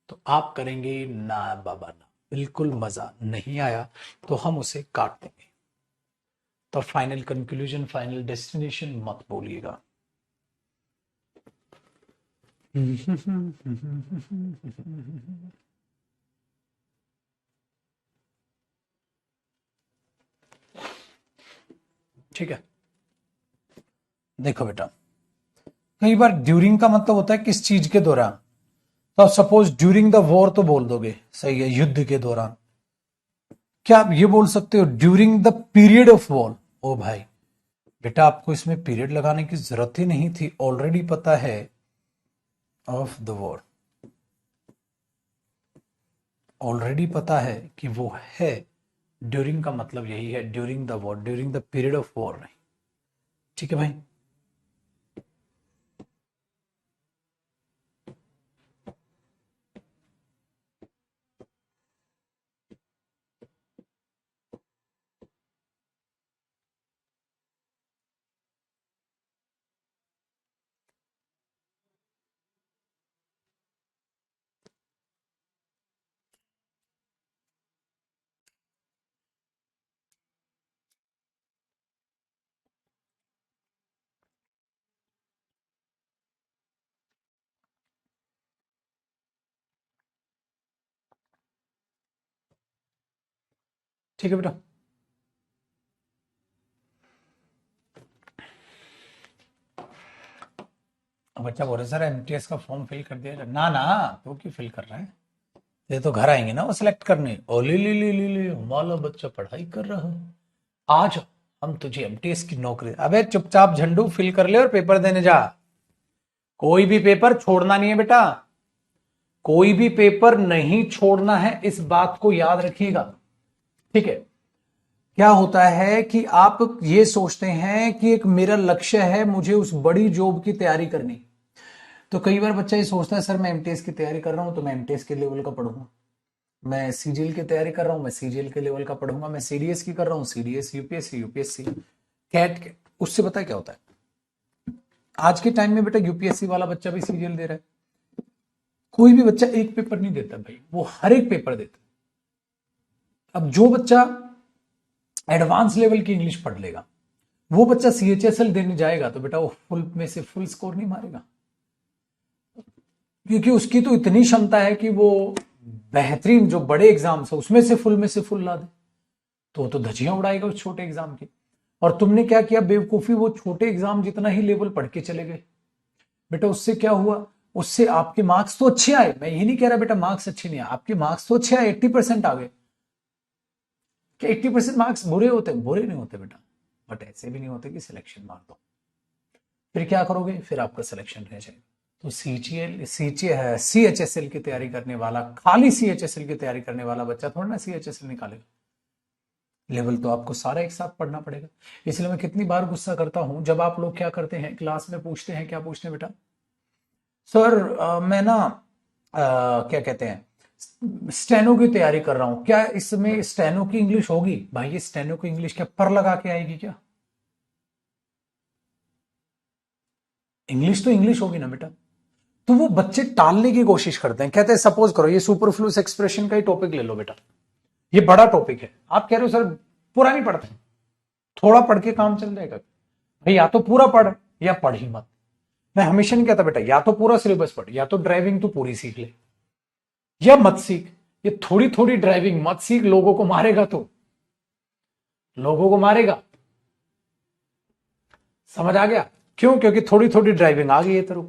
तो आप करेंगे ना बाबा ना, बिल्कुल मजा नहीं आया तो हम उसे काट देंगे। तो फाइनल कंक्लूजन, फाइनल डेस्टिनेशन मत बोलिएगा। ठीक है, देखो बेटा, कई बार ड्यूरिंग का मतलब होता है किस चीज के दौरान। तो सपोज ड्यूरिंग द वॉर तो बोल दोगे, सही है, युद्ध के दौरान। क्या आप ये बोल सकते हो during the period of war? ओ भाई बेटा, आपको इसमें पीरियड लगाने की जरूरत ही नहीं थी, ऑलरेडी पता है ऑफ द वॉर, ऑलरेडी पता है कि वो है। ड्यूरिंग का मतलब यही है, during the war, during the period of war नहीं। ठीक है भाई, ठीक है बेटा। अब बच्चा बोल रहे सर एमटीएस का फॉर्म फिल कर दिया जाए। ना ना, तो क्यों फिल कर रहे हैं, ये तो घर आएंगे ना वो सिलेक्ट करने। ओ ले हमारा बच्चा पढ़ाई कर रहा है, आज हम तुझे एमटीएस की नौकरी। अबे चुपचाप झंडू फिल कर ले और पेपर देने जा। कोई भी पेपर छोड़ना नहीं है बेटा, कोई भी पेपर नहीं छोड़ना है, इस बात को याद रखिएगा। ठीक है, क्या होता है कि आप ये सोचते हैं कि एक मेरा लक्ष्य है, मुझे उस बड़ी जॉब की तैयारी करनी। तो कई बार बच्चा ये सोचता है सर मैं एमटीएस की तैयारी कर रहा हूं तो मैं एमटीएस के लेवल का पढ़ूंगा, मैं सीजीएल की तैयारी कर रहा हूं मैं सीजीएल के लेवल का पढ़ूंगा, मैं सीडीएस की कर रहा हूं सीडीएस, यूपीएससी यूपीएससी, कैट। उससे पता है क्या होता है, आज के टाइम में बेटा यूपीएससी वाला बच्चा भी सीजीएल दे रहा है। कोई भी बच्चा एक पेपर नहीं देता भाई, वो हर एक पेपर देता। अब जो बच्चा एडवांस लेवल की इंग्लिश पढ़ लेगा, वो बच्चा सीएचएसएल देने जाएगा तो बेटा वो फुल में से फुल स्कोर नहीं मारेगा, क्योंकि उसकी तो इतनी क्षमता है कि वो बेहतरीन जो बड़े एग्जाम्स है उसमें से फुल ला दे। तो धज्जियां उड़ाएगा उस छोटे एग्जाम की। और तुमने क्या किया बेवकूफी, वो छोटे एग्जाम जितना ही लेवल पढ़ के चले गए। बेटा उससे क्या हुआ, उससे आपके मार्क्स तो अच्छे आए, मैं ये नहीं कह रहा बेटा मार्क्स अच्छे नहीं आए, आपके मार्क्स तो अच्छे आए, 80% आ गए। क्या 80% मार्क्स बुरे होते हैं? बुरे नहीं होते बेटा, बट ऐसे भी नहीं होते कि सिलेक्शन मार दो। फिर क्या करोगे, फिर आपका सिलेक्शन रह जाएगा। तो सीएचएसएल की तैयारी करने वाला, खाली सीएचएसएल की तैयारी करने वाला बच्चा थोड़ा ना सीएचएसएल निकालेगा, लेवल तो आपको सारा एक साथ पढ़ना पड़ेगा। इसलिए मैं कितनी बार गुस्सा करता हूं जब आप लोग क्या करते हैं, क्लास में पूछते हैं, क्या पूछते हैं बेटा, सर मैं ना क्या कहते हैं स्टेनो की तैयारी कर रहा हूं, क्या इसमें स्टेनो की इंग्लिश होगी? भाई ये स्टेनो की इंग्लिश क्या पर लगा के आएगी क्या? इंग्लिश तो इंग्लिश होगी ना बेटा। तो वो बच्चे टालने की कोशिश करते हैं, कहते हैं सपोज करो ये सुपरफ्लूस एक्सप्रेशन का ही टॉपिक ले लो बेटा, ये बड़ा टॉपिक है, आप कह रहे हो सर पूरा नहीं पढ़ते, थोड़ा पढ़ के काम चल जाएगा। भाई या तो पूरा पढ़ या पढ़ ही मत। मैं हमेशा नहीं कहता बेटा या तो पूरा सिलेबस पढ़ या तो ड्राइविंग तो पूरी सीख ले, या मत सीख। ये थोड़ी थोड़ी ड्राइविंग मत सीख, लोगों को मारेगा, तो लोगों को मारेगा। समझ आ गया? क्यों? क्योंकि थोड़ी थोड़ी ड्राइविंग आ गई है तेरे को,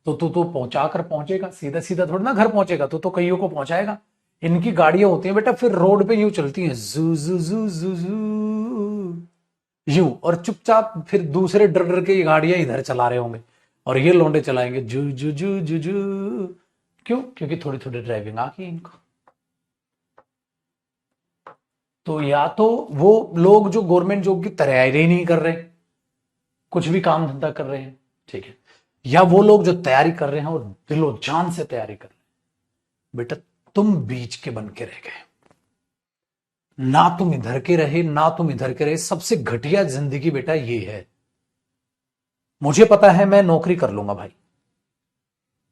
तो पहुंचा कर पहुंचेगा, सीधा सीधा थोड़ा ना घर पहुंचेगा, तो कईयों को पहुंचाएगा। इनकी गाड़ियां होती हैं बेटा फिर रोड पे यूं चलती हैं, जू जू जू जू जू यूं, और चुपचाप फिर दूसरे डर डर के ये गाड़ियां इधर चला रहे होंगे और ये लोंडे चलाएंगे जू जू जू जू जू। क्यों? क्योंकि थोड़ी थोड़ी ड्राइविंग आ गई इनको। तो या तो वो लोग जो गवर्नमेंट जॉब की तैयारी नहीं कर रहे, कुछ भी काम धंधा कर रहे हैं, ठीक है, या वो लोग जो तैयारी कर रहे हैं और दिलो जान से तैयारी कर रहे हैं, बेटा तुम बीच के बन के रह गए। ना तुम इधर के रहे ना तुम इधर के रहे। सबसे घटिया जिंदगी बेटा ये है। मुझे पता है मैं नौकरी कर लूंगा भाई,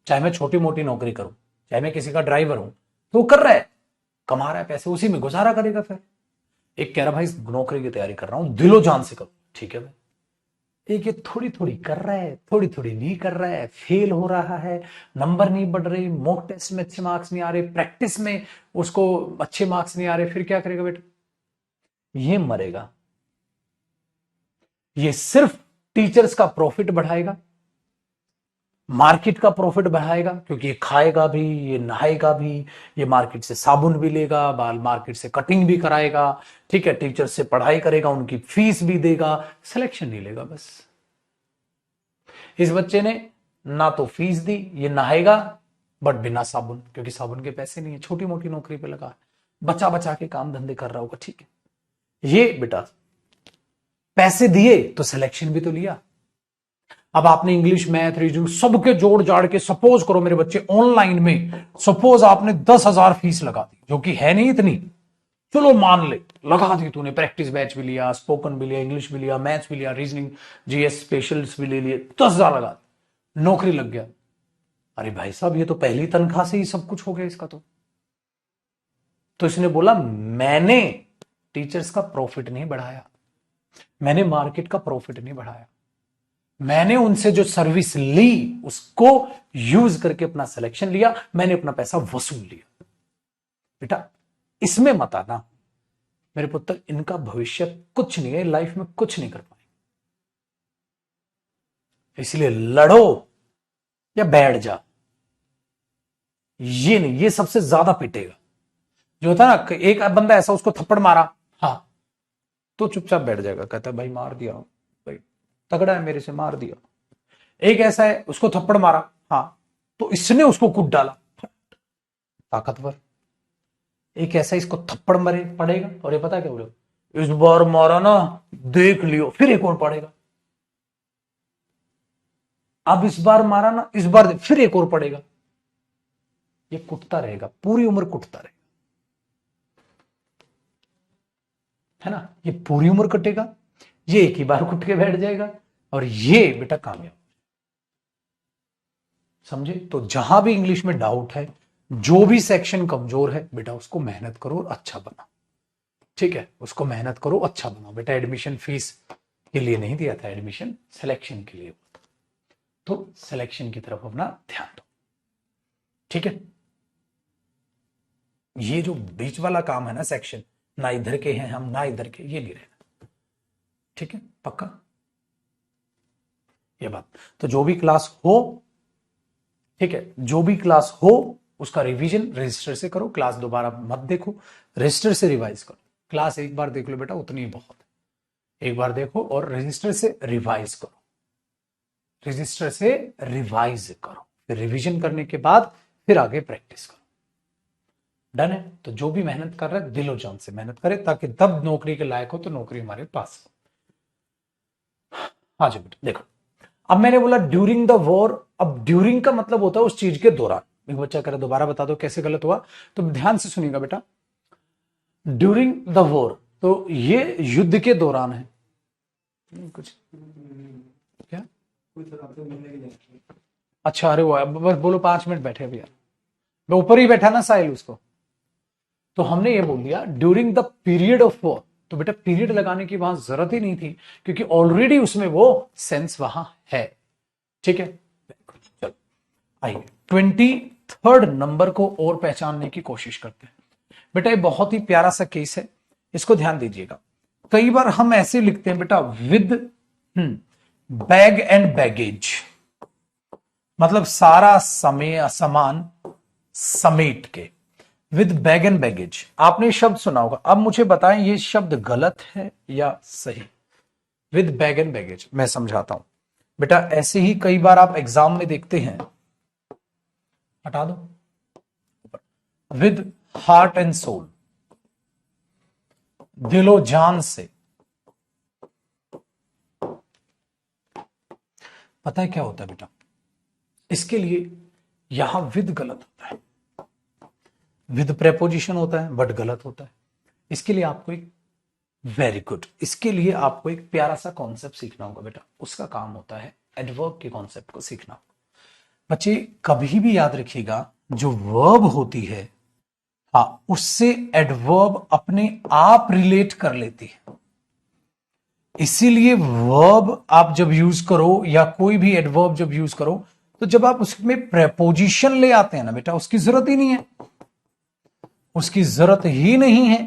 चाहे मैं छोटी मोटी नौकरी करूं, चाहे मैं किसी का ड्राइवर हूं, तो वो कर रहा है, कमा रहा है पैसे, उसी में गुजारा करेगा। फिर एक कह रहा भाई नौकरी की तैयारी कर रहा हूं, दिलो जान से करो, ठीक है भाई। एक ये थोड़ी थोड़ी कर रहा है, थोड़ी थोड़ी नहीं कर रहा है, फेल हो रहा है, नंबर नहीं बढ़ रहे, मॉक टेस्ट में अच्छे मार्क्स नहीं आ रहे, प्रैक्टिस में उसको अच्छे मार्क्स नहीं आ रहे, फिर क्या करेगा बेटा? ये मरेगा। ये सिर्फ टीचर्स का प्रॉफिट बढ़ाएगा, मार्केट का प्रॉफिट बढ़ाएगा, क्योंकि ये खाएगा भी, ये नहाएगा भी, ये मार्केट से साबुन भी लेगा, बाल मार्केट से कटिंग भी कराएगा, ठीक है, टीचर से पढ़ाई करेगा, उनकी फीस भी देगा, सिलेक्शन नहीं लेगा। बस इस बच्चे ने ना तो फीस दी, ये नहाएगा बट बिना साबुन, क्योंकि साबुन के पैसे नहीं है, छोटी मोटी नौकरी पे लगा, बचा बचा के काम धंधे कर रहा होगा, ठीक है। ये बेटा पैसे दिए तो सिलेक्शन भी तो लिया। अब आपने इंग्लिश मैथ रीजनिंग सबके जोड़ जाड़ के, सपोज करो मेरे बच्चे ऑनलाइन में, सपोज आपने 10,000 फीस लगा दी, जो कि है नहीं इतनी, चलो मान ले लगा दी तूने, प्रैक्टिस बैच भी लिया, स्पोकन भी लिया, इंग्लिश भी लिया, मैथ्स भी लिया, रीजनिंग जीएस स्पेशल्स भी ले लिए, 10,000 लगा दी, नौकरी लग गया। अरे भाई साहब ये तो पहली तनख्वाह से ही सब कुछ हो गया इसका। तो इसने बोला मैंने टीचर्स का प्रॉफिट नहीं बढ़ाया, मैंने मार्केट का प्रॉफिट नहीं बढ़ाया, मैंने उनसे जो सर्विस ली उसको यूज करके अपना सिलेक्शन लिया, मैंने अपना पैसा वसूल लिया। बेटा इसमें मत आना मेरे पुत्र, इनका भविष्य कुछ नहीं है, लाइफ में कुछ नहीं कर पाएंगे। इसलिए लड़ो या बैठ जा, ये नहीं, ये सबसे ज्यादा पिटेगा। जो होता है ना, एक बंदा ऐसा उसको थप्पड़ मारा, हाँ, तो चुपचाप बैठ जाएगा, कहता है भाई मार दिया भाई, तगड़ा है मेरे से, मार दिया। एक ऐसा है उसको थप्पड़ मारा, हाँ, तो इसने उसको कूट डाला, ताकतवर। एक ऐसा इसको थप्पड़ मरे पड़ेगा, और ये पता क्या बोले, इस बार मारा ना देख लियो, फिर एक और पड़ेगा, अब इस बार मारा ना, इस बार फिर एक और पड़ेगा। ये कुटता रहेगा, पूरी उम्र कुटता रहेगा, है ना, ये पूरी उम्र कटेगा, ये एक ही बार कुट के बैठ जाएगा, और ये बेटा कामयाब। समझे? तो जहां भी इंग्लिश में डाउट है, जो भी सेक्शन कमजोर है बेटा, उसको मेहनत करो और अच्छा बनाओ, ठीक है, उसको मेहनत करो, अच्छा बनाओ। बेटा एडमिशन फीस के लिए नहीं दिया था, एडमिशन सिलेक्शन के लिए, तो सिलेक्शन की तरफ अपना ध्यान दो, ठीक है। ये जो बीच वाला काम है ना सेक्शन, ना इधर के हैं हम ना इधर के, ये नहीं रहना, ठीक है, पक्का ये बात। तो जो भी क्लास हो, ठीक है, जो भी क्लास हो उसका रिवीजन रजिस्टर से करो, क्लास दोबारा मत देखो, रजिस्टर से रिवाइज करो। क्लास एक बार देख लो बेटा, उतनी ही बहुत है, एक बार देखो और रजिस्टर से रिवाइज करो, रजिस्टर से रिवाइज करो, फिर रिवीजन करने के बाद फिर आगे प्रैक्टिस करो। डन है? तो जो भी मेहनत कर रहा है दिलो जान से मेहनत करे, ताकि तब नौकरी के लायक हो तो नौकरी हमारे पास हो। हाँ जी बेटा देखो, अब मैंने बोला ड्यूरिंग द वॉर, अब ड्यूरिंग का मतलब होता है उस चीज के दौरान। एक बच्चा कह रहा दोबारा बता दो कैसे गलत हुआ, तो ध्यान से सुनिएगा बेटा। ड्यूरिंग द वॉर, तो ये युद्ध के दौरान है, कुछ क्या, अच्छा, अरे वो बस बोलो 5 मिनट बैठे भैया, मैं ऊपर ही बैठा ना साहिल उसको, तो हमने ये बोल दिया during the period of war, तो बेटा पीरियड लगाने की वहां जरूरत ही नहीं थी, क्योंकि ऑलरेडी उसमें वो सेंस वहां है, ठीक है। चलो आइए 23rd नंबर को और पहचानने की कोशिश करते हैं। बेटा ये बहुत ही प्यारा सा केस है, इसको ध्यान दीजिएगा। कई बार हम ऐसे लिखते हैं बेटा, विद बैग एंड बैगेज, मतलब सारा समय सामान समेट के, विद बैग एंड बैगेज। आपने शब्द सुना होगा, अब मुझे बताएं ये शब्द गलत है या सही। विद बैग एंड बैगेज मैं समझाता हूं बेटा, ऐसे ही कई बार आप एग्जाम में देखते हैं, हटा दो, विद हार्ट एंड सोल, दिलो जान से। पता है क्या होता है बेटा, इसके लिए यहां विद गलत होता है, विद प्रेपोजिशन होता है बट गलत होता है। इसके लिए आपको एक वेरी गुड, इसके लिए आपको एक प्यारा सा कॉन्सेप्ट सीखना होगा बेटा, उसका काम होता है एडवर्ब के कॉन्सेप्ट को सीखना। बच्चे कभी भी याद रखिएगा, जो वर्ब होती है हाँ उससे एडवर्ब अपने आप रिलेट कर लेती है। इसीलिए वर्ब आप जब यूज करो या कोई भी एडवर्ब जब यूज करो, तो जब आप उसमें प्रेपोजिशन ले आते हैं ना बेटा, उसकी जरूरत ही नहीं है, उसकी जरूरत ही नहीं है,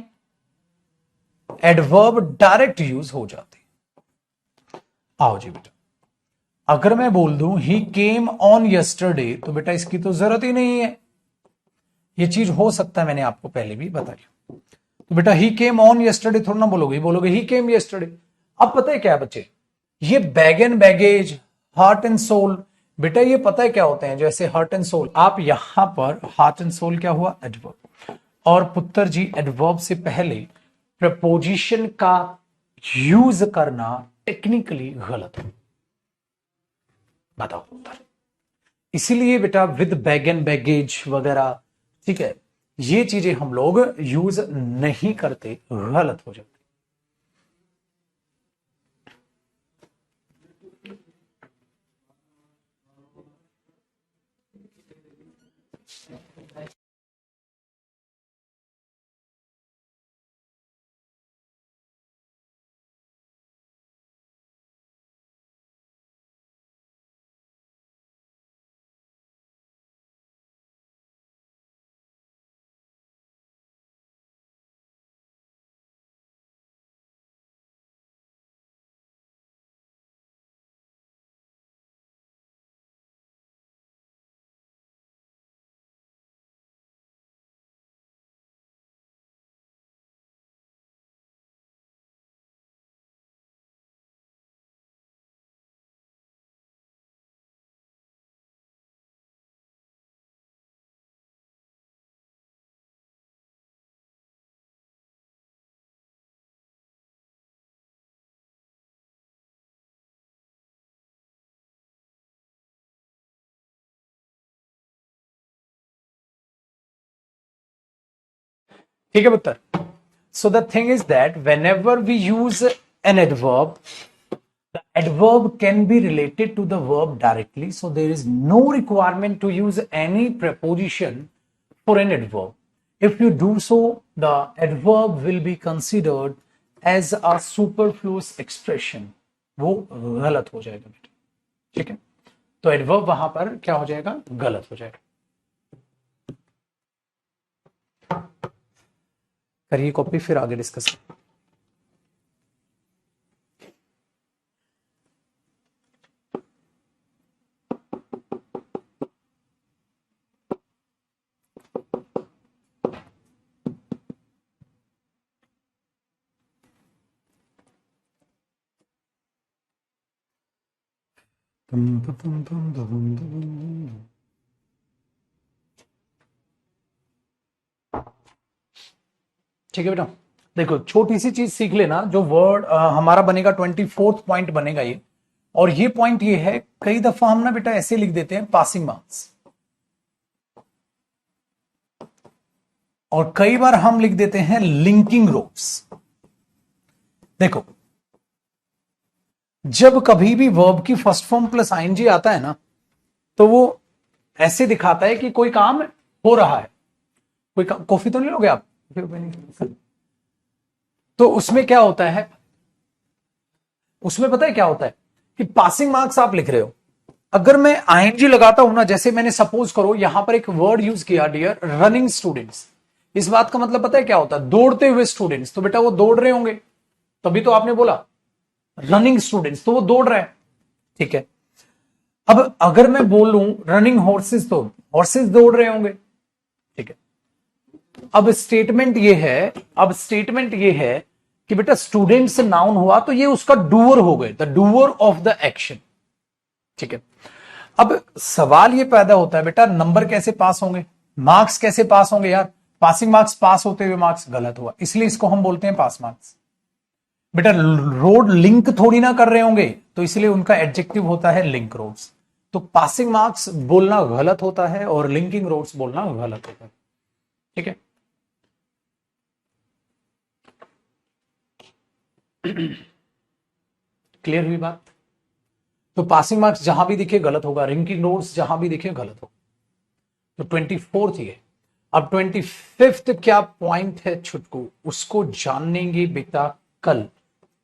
एडवर्ब डायरेक्ट यूज हो जाती। आओ जी बेटा, अगर मैं बोल दूं ही केम ऑन यस्टरडे, तो बेटा इसकी तो जरूरत ही नहीं है, ये चीज हो सकता है, मैंने आपको पहले भी बताया। तो बेटा ही केम ऑन यस्टरडे थोड़ा ना बोलोगे, बोलोगे ही केम यस्टरडे। अब पता है क्या है बच्चे, ये bag and baggage, heart and soul, बेटा ये पता है क्या होते हैं, जैसे हार्ट एंड सोल, आप यहां पर हार्ट एंड सोल क्या हुआ, एडवर्ब, और पुत्र जी एडवर्ब से पहले प्रपोजिशन का यूज करना टेक्निकली गलत है। बताओ उत्तर। इसीलिए बेटा विद बैग एंड बैगेज वगैरह, ठीक है, ये चीजें हम लोग यूज नहीं करते, गलत हो जाती। ठीक है पुत्र। So the thing is that whenever we use an adverb, the adverb can be related to the verb directly. So there is no requirement to use any preposition for an adverb. If you do so, the adverb will be considered as a superfluous expression. वो गलत हो जाएगा बेटा, ठीक है। तो adverb वहां पर क्या हो जाएगा, गलत हो जाएगा। करिए कॉपी, फिर आगे डिस्कस। ठीक है बेटा, देखो छोटी सी चीज सीख लेना, जो वर्ड हमारा बनेगा 24th पॉइंट बनेगा ये, और ये पॉइंट ये है, कई दफा हम ना बेटा ऐसे लिख देते हैं पासिंग मार्क्स, और कई बार हम लिख देते हैं लिंकिंग रोप्स। देखो जब कभी भी वर्ब की फर्स्ट फॉर्म प्लस आईएनजी आता है ना, तो वो ऐसे दिखाता है कि कोई काम हो रहा है। कोई कॉफी तो नहीं लोगे आप? तो उसमें क्या होता है, उसमें पता है क्या होता है कि पासिंग मार्क्स आप लिख रहे हो, अगर मैं आईएनजी लगाता हूं ना, जैसे मैंने सपोज करो यहां पर एक वर्ड यूज किया डियर रनिंग स्टूडेंट्स, इस बात का मतलब पता है क्या होता है, दौड़ते हुए स्टूडेंट्स, तो बेटा वो दौड़ रहे होंगे, तभी तो आपने बोला रनिंग स्टूडेंट्स, तो वो दौड़ रहे हैं, ठीक है। अब अगर मैं बोलूं रनिंग हॉर्सेस, तो हॉर्सेस दौड़ रहे होंगे, ठीक है। अब स्टेटमेंट ये है, अब स्टेटमेंट ये है कि बेटा स्टूडेंट्स नाउन हुआ, तो ये उसका डूअर हो गए, the doer of the action, ठीक है। अब सवाल ये पैदा होता है बेटा नंबर कैसे पास होंगे, मार्क्स कैसे पास होंगे यार, पासिंग मार्क्स पास होते हुए मार्क्स गलत हुआ, इसलिए इसको हम बोलते हैं पास मार्क्स। बेटा रोड लिंक थोड़ी ना कर रहे होंगे, तो इसलिए उनका एडजेक्टिव होता है लिंक रोड्स। तो पासिंग मार्क्स बोलना गलत होता है और लिंकिंग रोड्स बोलना गलत होता है। ठीक है, क्लियर हुई बात? तो पासिंग मार्क्स जहां भी दिखे गलत होगा, लिंकिंग रोड्स जहां भी दिखे गलत होगा। तो 24th ये। अब 25th क्या पॉइंट है छुटकू, उसको जानेंगे बेटा कल,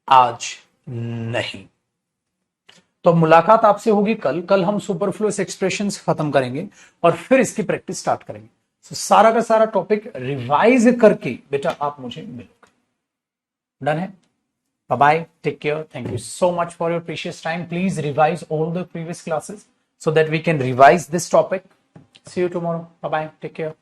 आज नहीं। तो मुलाकात आपसे होगी कल। कल हम सुपरफ्लुअस एक्सप्रेशंस खत्म करेंगे और फिर इसकी प्रैक्टिस स्टार्ट करेंगे। तो सारा का सारा टॉपिक रिवाइज करके बेटा आप मुझे मिलोगे। डन है? Bye bye. Take care. Thank you so much for your precious time. Please revise all the previous classes so that we can revise this topic. See you tomorrow. Bye bye. Take care.